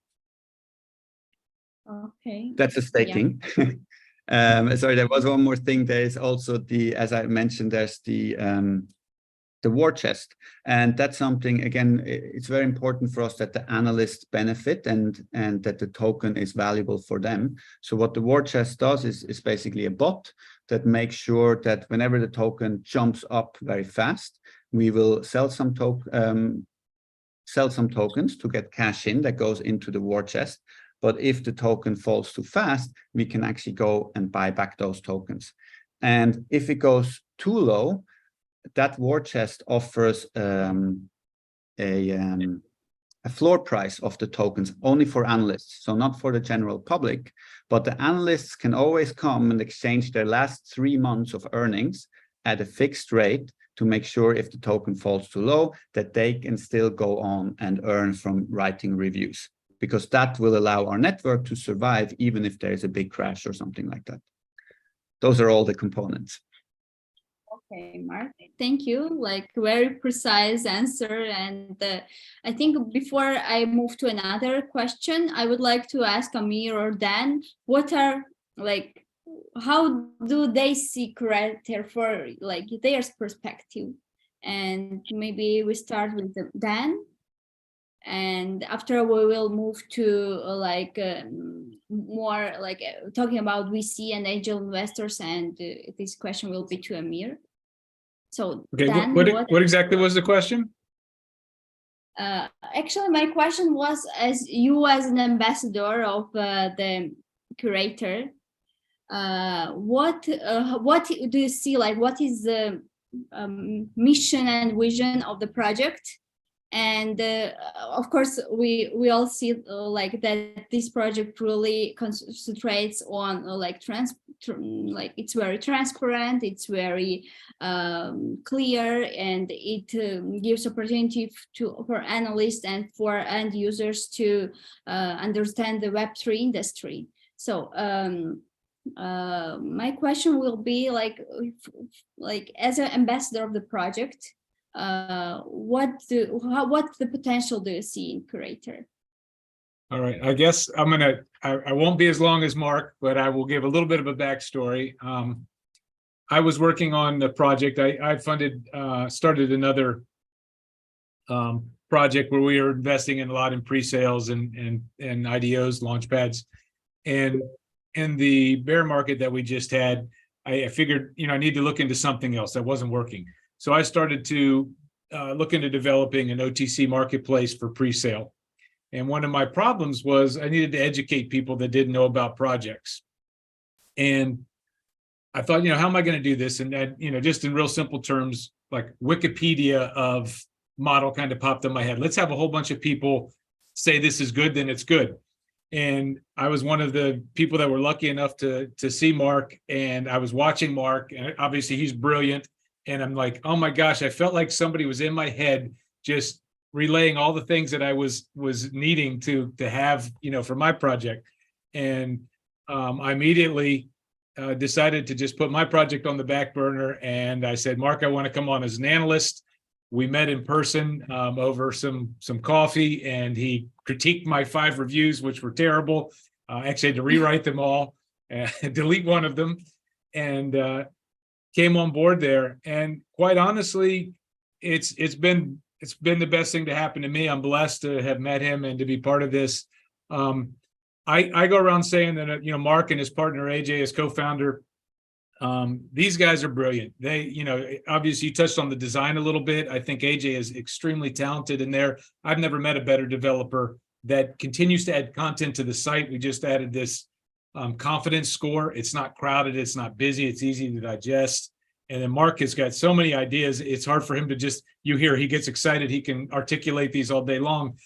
Okay. That's the staking. Sorry, there was one more thing. There is also the, as I mentioned, there's the war chest. And that's something, again, it's very important for us that the analysts benefit and that the token is valuable for them. So what the war chest does is basically a bot that makes sure that whenever the token jumps up very fast, we will sell some tokens to get cash in that goes into the war chest. But if the token falls too fast, we can actually go and buy back those tokens. And if it goes too low, that war chest offers a floor price of the tokens only for analysts, so not for the general public, but the analysts can always come and exchange their last 3 months of earnings at a fixed rate to make sure if the token falls too low, that they can still go on and earn from writing reviews, because that will allow our network to survive even if there is a big crash or something like that. Those are all the components. Okay, Mark, thank you. Like, very precise answer. And I think before I move to another question, I would like to ask Amir or Dan, what are, like, how do they see Cyrator for, like, their perspective? And maybe we start with Dan, and after we will move to more like talking about VC and angel investors, and this question will be to Amir. So Okay, Dan, what exactly was the question? Actually, my question was, as you as an ambassador of the Cyrator, what do you see, like, what is the mission and vision of the project? And of course, we all see like that this project really concentrates on like it's very transparent, it's very clear, and it gives opportunity for analysts and for end users to understand the Web3 industry. So my question will be like as an ambassador of the project, what the potential do you see in Cyrator? All right, I guess I won't be as long as Mark, but I will give a little bit of a backstory. I was working on the project. I started another project where we were investing in a lot in pre-sales and IDOs, launchpads. And in the bear market that we just had, I figured, I need to look into something else that wasn't working. So I started to look into developing an OTC marketplace for pre-sale. And one of my problems was I needed to educate people that didn't know about projects. And I thought, how am I going to do this? And that, just in real simple terms, like Wikipedia of model kind of popped in my head. Let's have a whole bunch of people say this is good, then it's good. And I was one of the people that were lucky enough to see Mark, and I was watching Mark, and obviously he's brilliant. And I'm like, oh my gosh, I felt like somebody was in my head just relaying all the things that I was needing to have, for my project. And I immediately decided to just put my project on the back burner. And I said, Mark, I want to come on as an analyst. We met in person over some coffee, and he critiqued my 5 reviews, which were terrible. Actually had to rewrite them all, delete one of them, and came on board there. And quite honestly, it's been the best thing to happen to me. I'm blessed to have met him and to be part of this. I go around saying that Mark and his partner AJ, his co-founder, these guys are brilliant. They, obviously you touched on the design a little bit. I think AJ is extremely talented in there. I've never met a better developer that continues to add content to the site. We just added this confidence score. It's not crowded, it's not busy, it's easy to digest. And then Mark has got so many ideas, it's hard for him to just, he gets excited, he can articulate these all day long.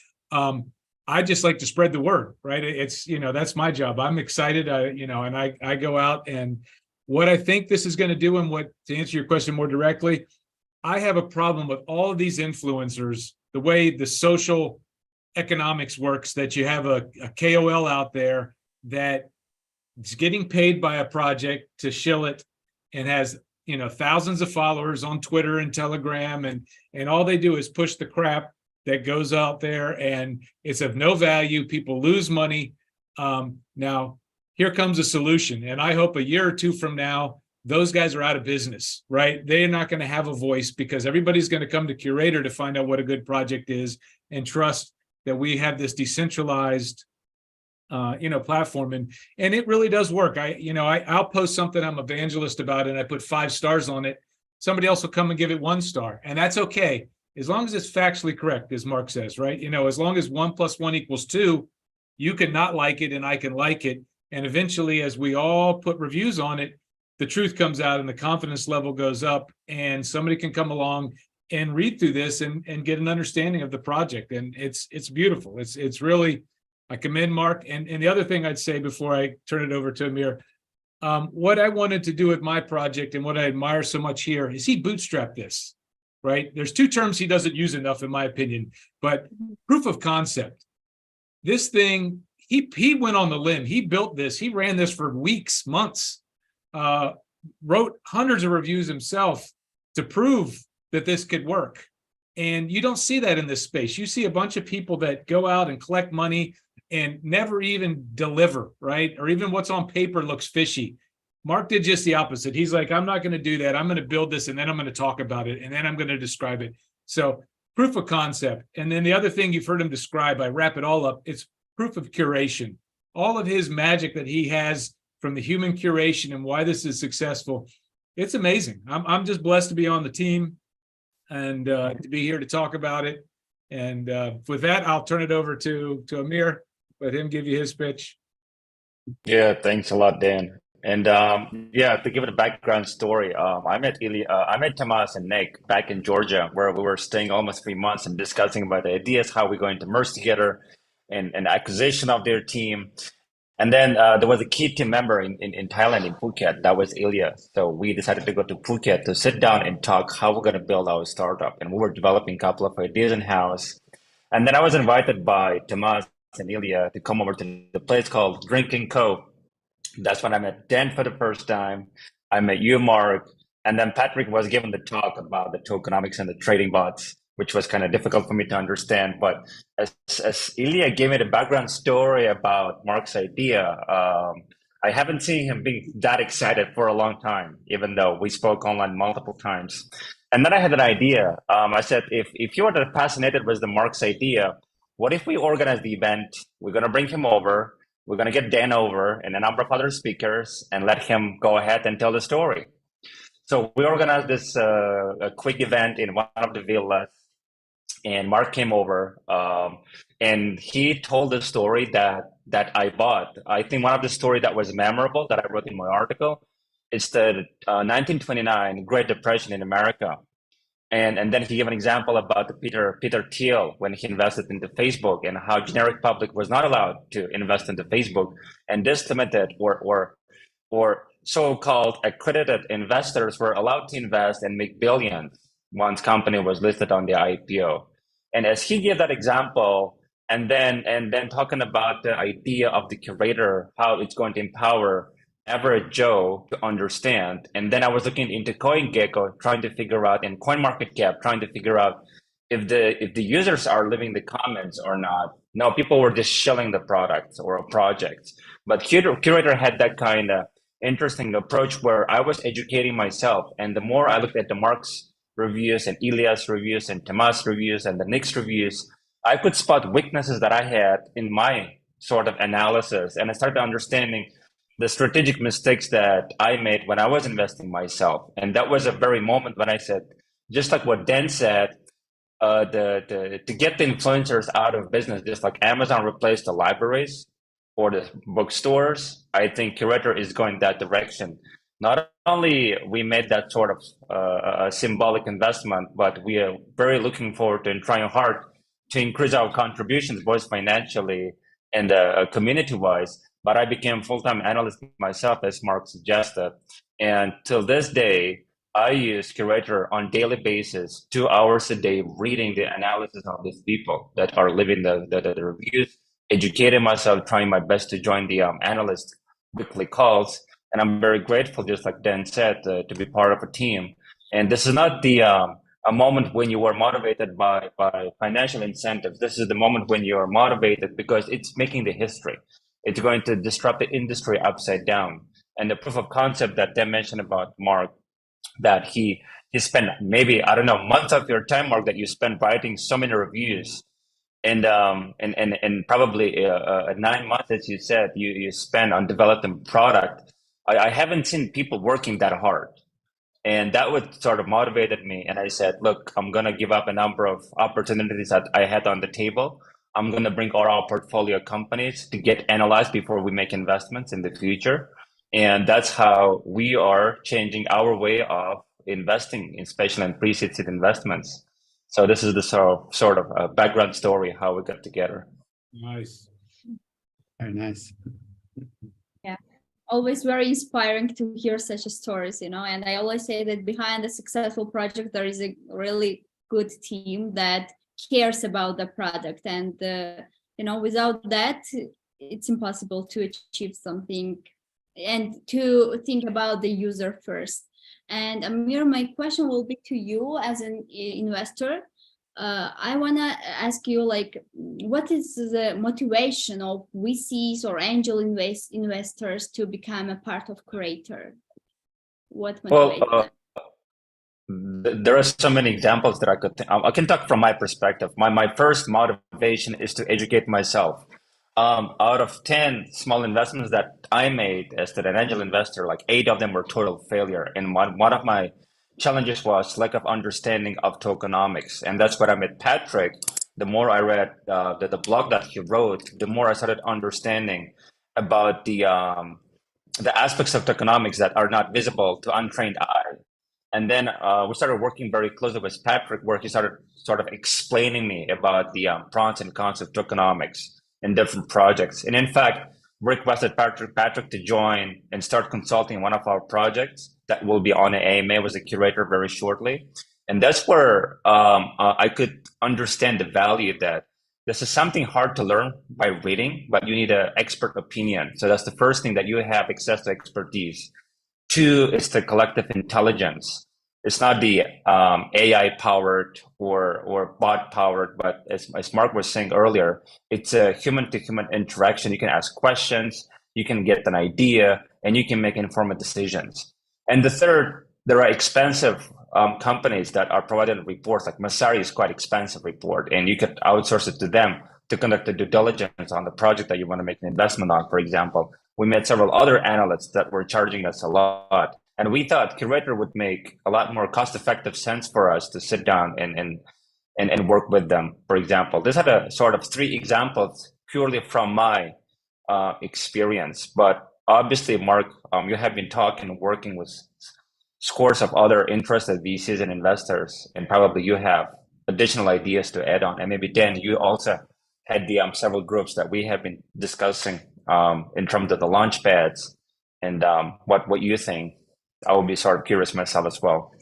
I just like to spread the word, right? It's, that's my job. I'm excited, and I go out, and what I think this is going to do, and to answer your question more directly, I have a problem with all of these influencers, the way the social economics works, that you have a KOL out there that is getting paid by a project to shill it and has, thousands of followers on Twitter and Telegram, and all they do is push the crap that goes out there, and it's of no value. People lose money. Now, here comes a solution. And I hope a year or two from now, those guys are out of business, right? They're not going to have a voice because everybody's going to come to Curator to find out what a good project is and trust that we have this decentralized platform, and it really does work. I'll post something I'm evangelist about and I put 5 stars on it. Somebody else will come and give it 1 star, and that's okay as long as it's factually correct, as Mark says, right? As long as 1 + 1 = 2, you can not like it and I can like it, and eventually, as we all put reviews on it, the truth comes out and the confidence level goes up, and somebody can come along and read through this and get an understanding of the project, and it's beautiful. It's really. I commend Mark. And the other thing I'd say before I turn it over to Amir, what I wanted to do with my project and what I admire so much here is he bootstrapped this, right? There's 2 terms he doesn't use enough, in my opinion, but proof of concept. This thing, he went on the limb. He built this. He ran this for weeks, months, wrote hundreds of reviews himself to prove that this could work. And you don't see that in this space. You see a bunch of people that go out and collect money and never even deliver, right? Or even what's on paper looks fishy. Mark did just the opposite. He's like, I'm not going to do that. I'm going to build this, and then I'm going to talk about it, and then I'm going to describe it. So proof of concept. And then the other thing you've heard him describe, I wrap it all up, it's proof of curation. All of his magic that he has from the human curation and why this is successful. It's amazing. I'm just blessed to be on the team and to be here to talk about it. And with that, I'll turn it over to Amir. Let him give you his pitch. Yeah, thanks a lot, Dan. And to give it a background story, I met Tomas and Nick back in Georgia, where we were staying almost 3 months and discussing about the ideas, how we're going to merge together, and acquisition of their team. And then there was a key team member in Thailand, in Phuket. That was Ilya. So we decided to go to Phuket to sit down and talk how we're going to build our startup. And we were developing a couple of ideas in-house. And then I was invited by Tomas and Ilya to come over to the place called Drink & Co. That's when I met Dan for the first time. I met you, Mark. And then Patrick was given the talk about the tokenomics and the trading bots, which was kind of difficult for me to understand. But as Ilya gave me the background story about Mark's idea, I haven't seen him being that excited for a long time, even though we spoke online multiple times. And then I had an idea. I said, if you are that fascinated with the Mark's idea, what if we organize the event? We're going to bring him over. We're going to get Dan over and a number of other speakers and let him go ahead and tell the story. So we organized this a quick event in one of the villas, and Mark came over, and he told the story that I bought. I think one of the story that was memorable that I wrote in my article is the 1929 Great Depression in America. And then he gave an example about the Peter Thiel when he invested into Facebook and how generic public was not allowed to invest into Facebook, and this limited or so-called accredited investors were allowed to invest and make billions once company was listed on the IPO. And as he gave that example, and then talking about the idea of the curator, how it's going to empower average Joe to understand. And then I was looking into CoinGecko, trying to figure out, and CoinMarketCap, trying to figure out if the users are leaving the comments or not. No, people were just shilling the products or projects. But Curator had that kind of interesting approach where I was educating myself. And the more I looked at the Mark's reviews and Ilya's reviews and Tomas' reviews and the Nick's reviews, I could spot weaknesses that I had in my sort of analysis. And I started understanding the strategic mistakes that I made when I was investing myself. And that was a very moment when I said, just like what Dan said, to get the influencers out of business, just like Amazon replaced the libraries or the bookstores, I think Curator is going that direction. Not only we made that sort of a symbolic investment, but we are very looking forward to and trying hard to increase our contributions, both financially and community-wise. But I became full-time analyst myself, as Mark suggested. And till this day, I use Curator on daily basis, 2 hours a day, reading the analysis of these people that are living the reviews, educating myself, trying my best to join the analyst weekly calls. And I'm very grateful, just like Dan said, to be part of a team. And this is not the a moment when you are motivated by financial incentives. This is the moment when you are motivated because it's making the history. It's going to disrupt the industry upside down. And the proof of concept that they mentioned about Mark, that he spent maybe, I don't know, months of your time, Mark, that you spent writing so many reviews, and probably 9 months, as you said, you spend on developing product. I haven't seen people working that hard. And that would sort of motivated me. And I said, look, I'm going to give up a number of opportunities that I had on the table. I'm going to bring all our portfolio companies to get analyzed before we make investments in the future. And that's how we are changing our way of investing, especially in pre-seed investments. So this is the sort of background story, how we got together. Nice. Very nice. Always very inspiring to hear such stories, and I always say that behind a successful project there is a really good team that cares about the product, and without that it's impossible to achieve something and to think about the user first. And Amir, my question will be to you as an investor. I want to ask you, like, what is the motivation of VCs or angel investors to become a part of Cyrator? What motivates them? There are so many examples that I can talk from my perspective. My first motivation is to educate myself. Out of 10 small investments that I made as an angel investor, like 8 of them were total failure. And one of my challenges was lack of understanding of tokenomics. And that's what I met Patrick. The more I read the blog that he wrote, the more I started understanding about the aspects of tokenomics that are not visible to untrained eye. And then we started working very closely with Patrick, where he started sort of explaining me about the pros and cons of tokenomics in different projects. And in fact, requested Patrick to join and start consulting one of our projects that will be on an AMA with a curator very shortly. And that's where I could understand the value that this is something hard to learn by reading, but you need an expert opinion. So that's the first thing, that you have access to expertise. 2 is the collective intelligence. It's not the AI powered or bot powered, but as Mark was saying earlier, it's a human to human interaction. You can ask questions, you can get an idea, and you can make informed decisions. And the third, there are expensive companies that are providing reports. Like Masari is quite expensive report, and you could outsource it to them to conduct the due diligence on the project that you want to make an investment on, for example. We met several other analysts that were charging us a lot. And we thought Cyrator would make a lot more cost-effective sense for us to sit down and work with them, for example. This had a sort of 3 examples purely from my experience. But obviously, Mark, you have been talking and working with scores of other interested VCs and investors, and probably you have additional ideas to add on. And maybe, Dan, you also had the several groups that we have been discussing in terms of the launch pads and what you think. I will be sort of curious myself as well.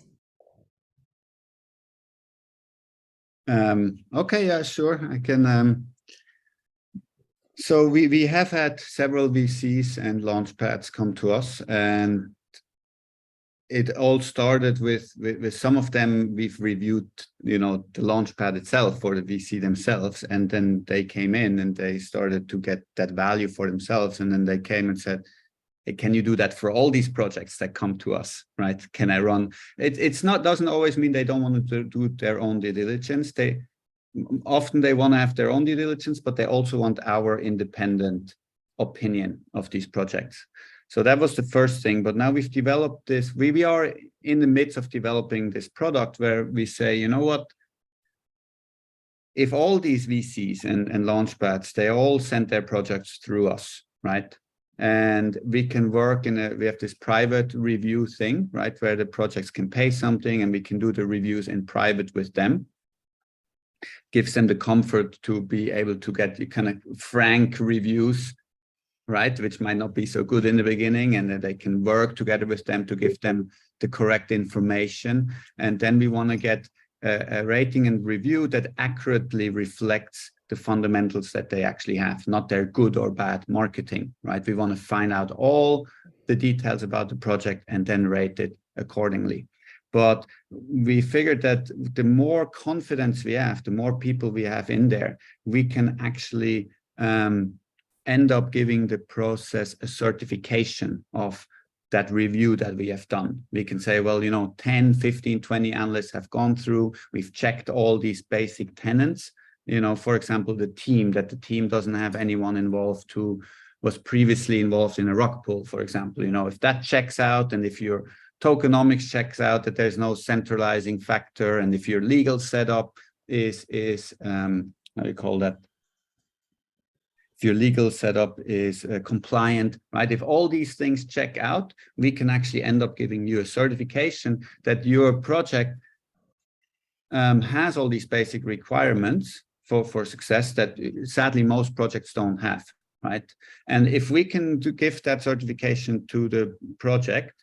Okay, yeah, sure. I can. So we have had several VCs and launchpads come to us, and it all started with some of them. We've reviewed, the launchpad itself for the VC themselves, and then they came in and they started to get that value for themselves, and then they came and said, hey, can you do that for all these projects that come to us, right? Can I run? Doesn't always mean they don't want to do their own due diligence. Often they want to have their own due diligence, but they also want our independent opinion of these projects. So that was the first thing. But now we've developed this. We are in the midst of developing this product where we say, you know what? If all these VCs and launchpads, they all send their projects through us, right? And we can work we have this private review thing, right? Where the projects can pay something and we can do the reviews in private with them. Gives them the comfort to be able to get the kind of frank reviews, right? Which might not be so good in the beginning, and then they can work together with them to give them the correct information. And then we want to get a rating and review that accurately reflects the fundamentals that they actually have, not their good or bad marketing, right? We want to find out all the details about the project and then rate it accordingly. But we figured that the more confidence we have, the more people we have in there, we can actually end up giving the process a certification of that review that we have done. We can say, well, 10, 15, 20 analysts have gone through, we've checked all these basic tenets. For example, the team doesn't have anyone involved who was previously involved in a rug pull, for example. If that checks out, and if your tokenomics checks out that there's no centralizing factor, and if your legal setup is how do you call that? If your legal setup is compliant, right? If all these things check out, we can actually end up giving you a certification that your project has all these basic requirements for success that sadly most projects don't have, right? And if we can give that certification to the project,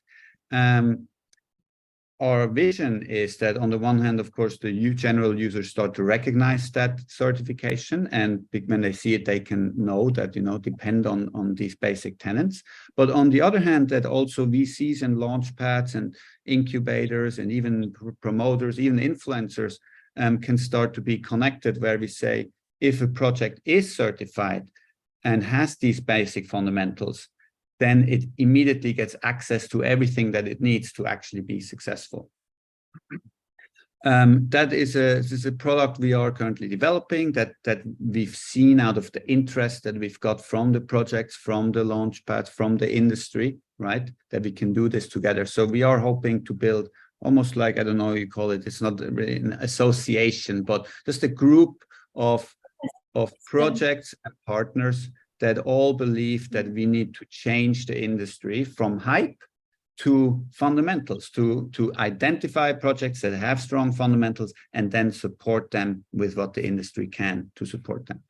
our vision is that on the one hand, of course, the general users start to recognize that certification, and when they see it, they can know that, depend on these basic tenets. But on the other hand, that also VCs and launchpads and incubators and even promoters, even influencers can start to be connected, where we say, if a project is certified and has these basic fundamentals, then it immediately gets access to everything that it needs to actually be successful. This is a product we are currently developing that we've seen out of the interest that we've got from the projects, from the launchpad, from the industry, right? That we can do this together. So we are hoping to build almost like, I don't know what you call it, it's not really an association, but just a group of projects and partners that all believe that we need to change the industry from hype to fundamentals, to identify projects that have strong fundamentals and then support them with what the industry can to support them.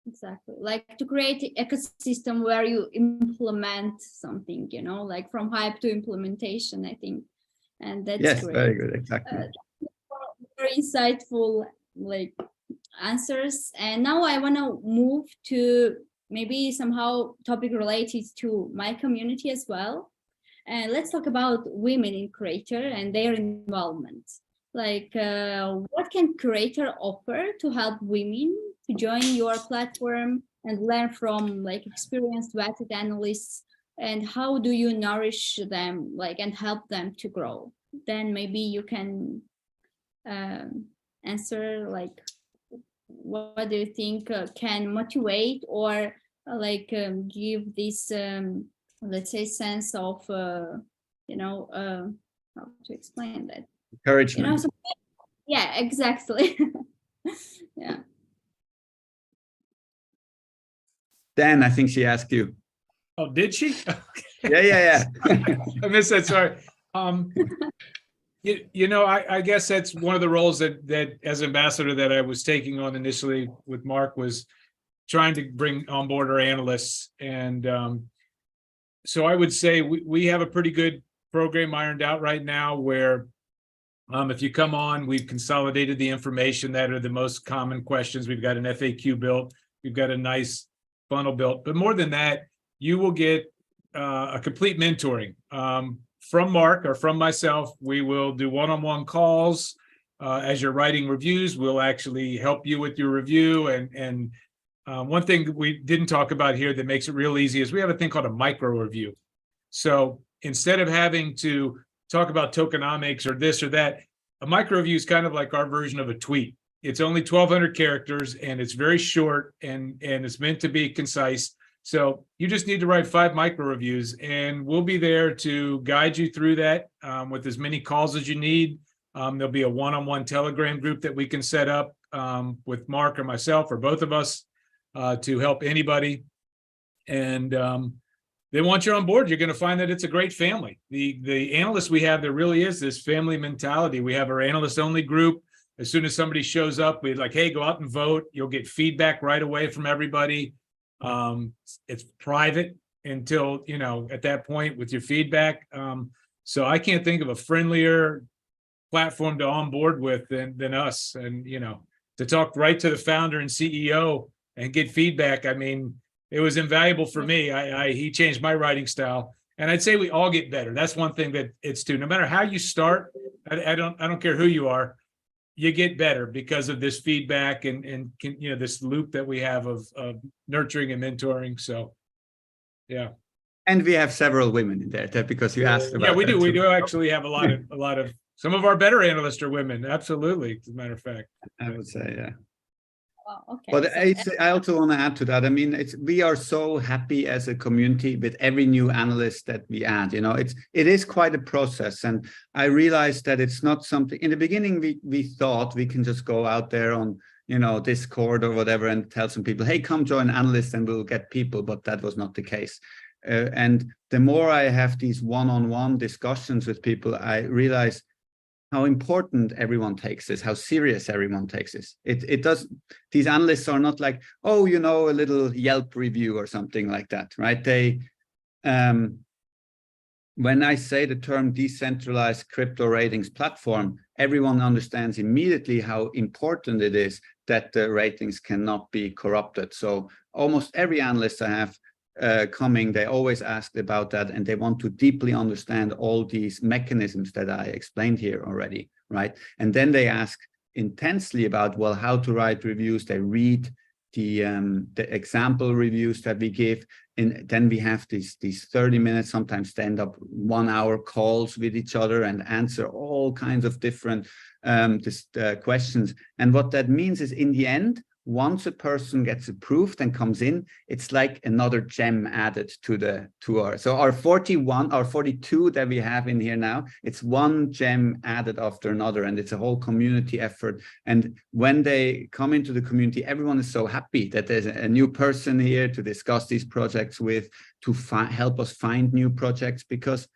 Exactly, like to create an ecosystem where you implement something, like from hype to implementation, I think. And that's yes, great. Very good, exactly. Very insightful, answers. And now I want to move to maybe somehow topic related to my community as well. And let's talk about women in creator and their involvement. What can creator offer to help women to join your platform and learn from experienced vetted analysts, and how do you nourish them and help them to grow? Then maybe you can answer what do you think can motivate or give this let's say sense of how to explain that, Encouragement. Yeah, exactly. Yeah. Dan, I think she asked you. Oh, did she? Yeah. I missed that, sorry. I guess that's one of the roles that as ambassador that I was taking on initially with Mark, was trying to bring on board our analysts. And so I would say we have a pretty good program ironed out right now, where if you come on, we've consolidated the information that are the most common questions. We've got an FAQ built. We've got a nice funnel built. But more than that, you will get a complete mentoring from Mark or from myself. We will do one-on-one calls. As you're writing reviews, we'll actually help you with your review. And one thing we didn't talk about here that makes it real easy is we have a thing called a micro review. So instead of having to talk about tokenomics or this or that, a micro review is kind of like our version of a tweet. It's only 1,200 characters and it's very short and it's meant to be concise. So you just need to write 5 micro reviews, and we'll be there to guide you through that with as many calls as you need. There'll be a one-on-one Telegram group that we can set up with Mark or myself or both of us to help anybody. And then once you're on board, you're going to find that it's a great family. The analysts we have, there really is this family mentality. We have our analyst only group. As soon as somebody shows up, we're like, hey, go out and vote. You'll get feedback right away from everybody. It's private until, at that point with your feedback. So I can't think of a friendlier platform to onboard with than us. And, to talk right to the founder and CEO and get feedback. I mean, it was invaluable for me. He changed my writing style, and I'd say we all get better. That's one thing that it's too, no matter how you start, I don't care who you are. you get better because of this feedback and you know, this loop that we have of nurturing and mentoring. So yeah. And we have several women in there, because you asked about Yeah, we that do. We too. do actually have a lot of some of our better analysts are women. Absolutely. As a matter of fact. I would say, yeah. Wow, okay. But So, I also want to add to that. I mean, we are so happy as a community with every new analyst that we add. You know, it is quite a process, and I realized that it's not something. In the beginning, we thought we can just go out there on, you know, Discord or whatever and tell some people, hey, come join analyst and we'll get people. But that was not the case. And the more I have these one-on-one discussions with people, I realize how important everyone takes this, how serious everyone takes this. It does. These analysts are not like, oh, you know, a little Yelp review or something like that, right? They, when I say the term decentralized crypto ratings platform, everyone understands immediately how important it is that the ratings cannot be corrupted. So almost every analyst I have coming, they always ask about that, and they want to deeply understand all these mechanisms that I explained here already, right? And then they ask intensely about, well, how to write reviews. They read the example reviews that we give, and then we have these 30 minutes, sometimes stand up 1 hour calls with each other and answer all kinds of different questions. And what that means is, in the end, once a person gets approved and comes in, it's like another gem added to our 42 that we have in here now. It's one gem added after another, and it's a whole community effort. And when they come into the community, everyone is so happy that there's a new person here to discuss these projects with, to help us find new projects, because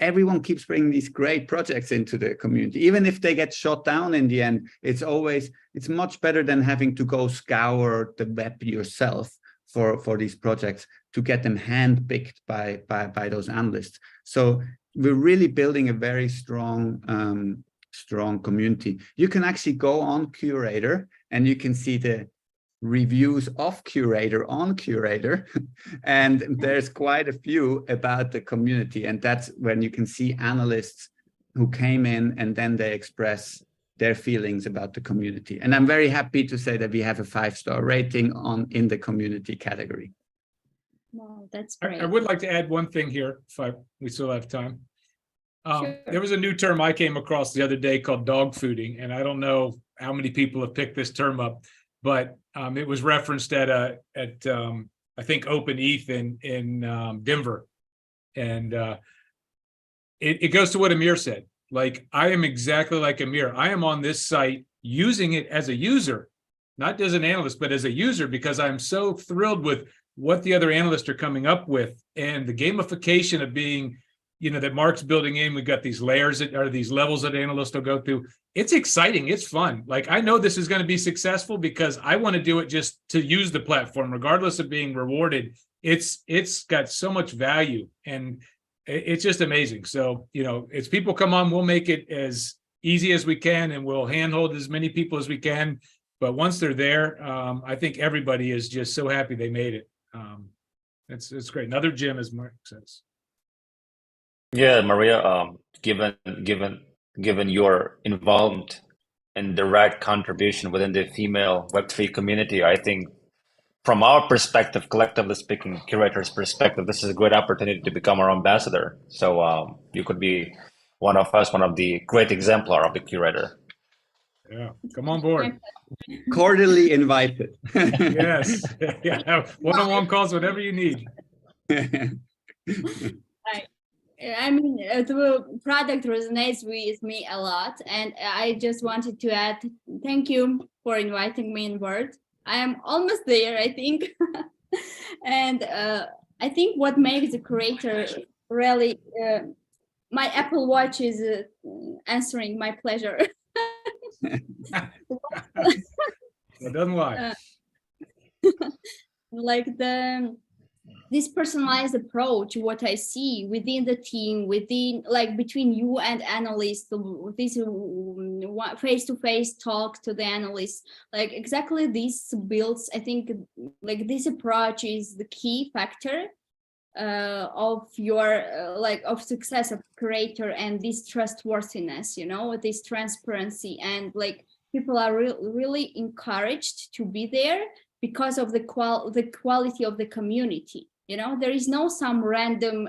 everyone keeps bringing these great projects into the community. Even if they get shut down in the end, it's much better than having to go scour the web yourself for these projects to get them handpicked by those analysts. So we're really building a very strong community. You can actually go on Curator and you can see the reviews of Curator on Curator, and there's quite a few about the community, and that's when you can see analysts who came in and then they express their feelings about the community. And I'm very happy to say that we have a 5-star rating in the community category. wow, that's great. I would like to add one thing here, if we still have time. Sure. There was a new term I came across the other day called dog fooding, and I don't know how many people have picked this term up, but it was referenced at I think Open ETH in Denver, and it goes to what Amir said. Like, I am exactly like Amir. I am on this site using it as a user, not as an analyst, but as a user, because I'm so thrilled with what the other analysts are coming up with, and the gamification of being, you know, that Mark's building in. We've got these layers that are these levels that analysts will go through. It's exciting. It's fun. Like, I know this is going to be successful because I want to do it just to use the platform, regardless of being rewarded. It's got so much value, and it's just amazing. So, you know, as people come on, we'll make it as easy as we can, and we'll handhold as many people as we can. But once they're there, I think everybody is just so happy they made it. It's great. Another gem, as Mark says. Yeah, Maria, given your involvement and direct contribution within the female Web3 community, I think from our perspective, collectively speaking, Curator's perspective, this is a great opportunity to become our ambassador. So you could be one of us, one of the great exemplar of the Curator. Yeah, come on board. Cordially invited. Yes. Yeah. One-on-one calls, whatever you need. I mean, the product resonates with me a lot, and I just wanted to add, thank you for inviting me on board. I am almost there, I think. And I think what makes the Curator really, my Apple Watch is answering my pleasure. It doesn't lie. Like this personalized approach, what I see within the team, within, like, between you and analysts, this face-to-face talk to the analysts, like, exactly this builds, I think, like, this approach is the key factor of your of success of Curator, and this trustworthiness, you know, this transparency, and like people are really encouraged to be there because of the quality of the community. You know, there is no some random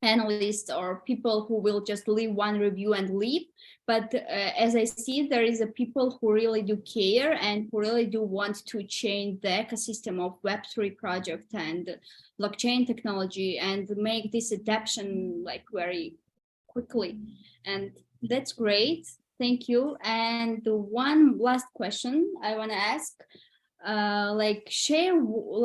analysts or people who will just leave one review and leave. But as I see, there is a people who really do care and who really do want to change the ecosystem of Web3 project and blockchain technology and make this adaptation like very quickly. And that's great. Thank you. And the one last question I want to ask, like share,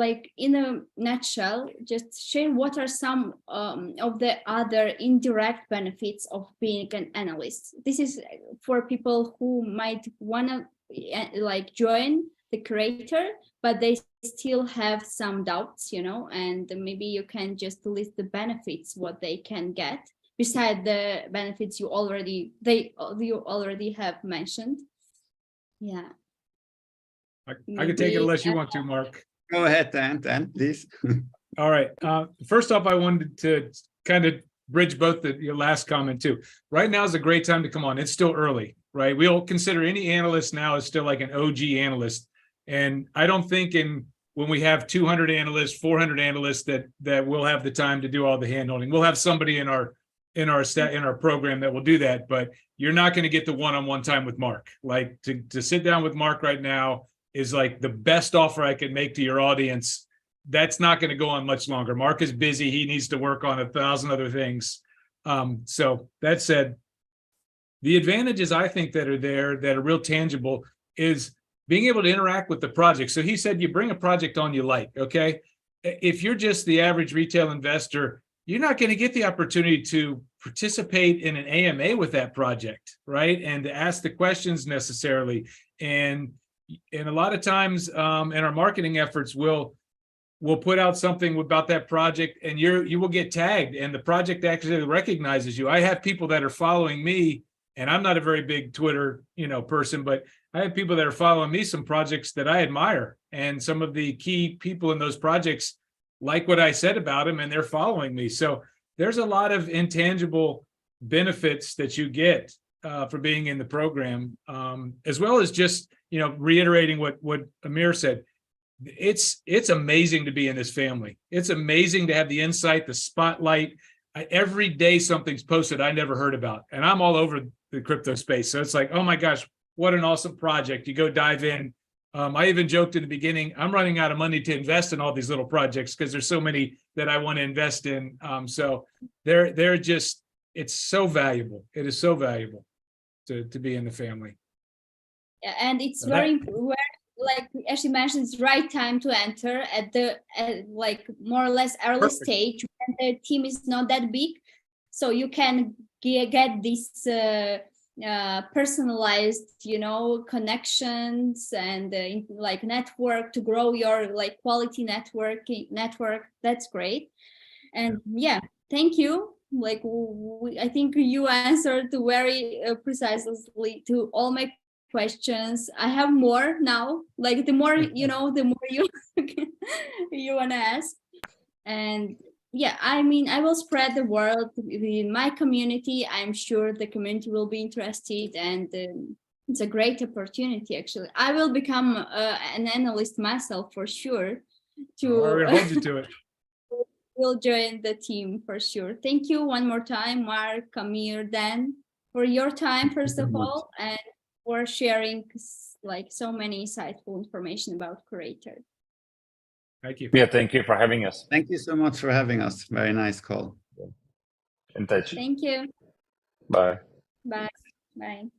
like in a nutshell, just share what are some of the other indirect benefits of being an analyst. This is for people who might want to like join the Cyrator, but they still have some doubts, you know, and maybe you can just list the benefits, what they can get beside the benefits you already have mentioned. Yeah. I can take it unless you want to, Mark. Go ahead, Dan, please. All right. First off, I wanted to kind of bridge both your last comment too. Right now is a great time to come on. It's still early, right? We'll consider any analyst now as still like an OG analyst. And I don't think when we have 200 analysts, 400 analysts that we'll have the time to do all the hand-holding. We'll have somebody in our program that will do that, but you're not going to get the one-on-one time with Mark. Like to sit down with Mark right now is like the best offer I could make to your audience. That's not going to go on much longer. Mark is busy. He needs to work on 1,000 other things. So that said, the advantages I think that are there that are real tangible is being able to interact with the project. So he said, you bring a project on you like, okay? If you're just the average retail investor, you're not going to get the opportunity to participate in an AMA with that project, right? And to ask the questions necessarily. And a lot of times in our marketing efforts, we'll put out something about that project and you will get tagged and the project actually recognizes you. I have people that are following me, and I'm not a very big Twitter, person, but I have people that are following me, some projects that I admire, and some of the key people in those projects like what I said about them, and they're following me. So there's a lot of intangible benefits that you get for being in the program, as well as just, reiterating what Amir said. It's amazing to be in this family. It's amazing to have the insight, the spotlight. Every day something's posted I never heard about, and I'm all over the crypto space. So it's like, oh my gosh, what an awesome project. You go dive in. I even joked in the beginning, I'm running out of money to invest in all these little projects because there's so many that I want to invest in. So they're just, it's so valuable. It is so valuable to be in the family. Yeah, and it's very like Ashley mentioned, it's right time to enter at like more or less early stage when the team is not that big, so you can get this personalized, connections and like network to grow your like quality network. That's great. And yeah, thank you. Like I think you answered very precisely to all my questions. I have more now. Like the more the more you you want to ask. And yeah, I mean, I will spread the word in my community. I'm sure the community will be interested, and it's a great opportunity. Actually, I will become an analyst myself for sure. We're gonna hold you to it. Will join the team for sure. Thank you one more time, Mark, Amir, Dan, for your time first of all, and for sharing like so many insightful information about Cyrator. Thank you. Yeah, thank you for having us. Thank you so much for having us. Very nice call. In touch. Thank you. Bye. Bye. Bye.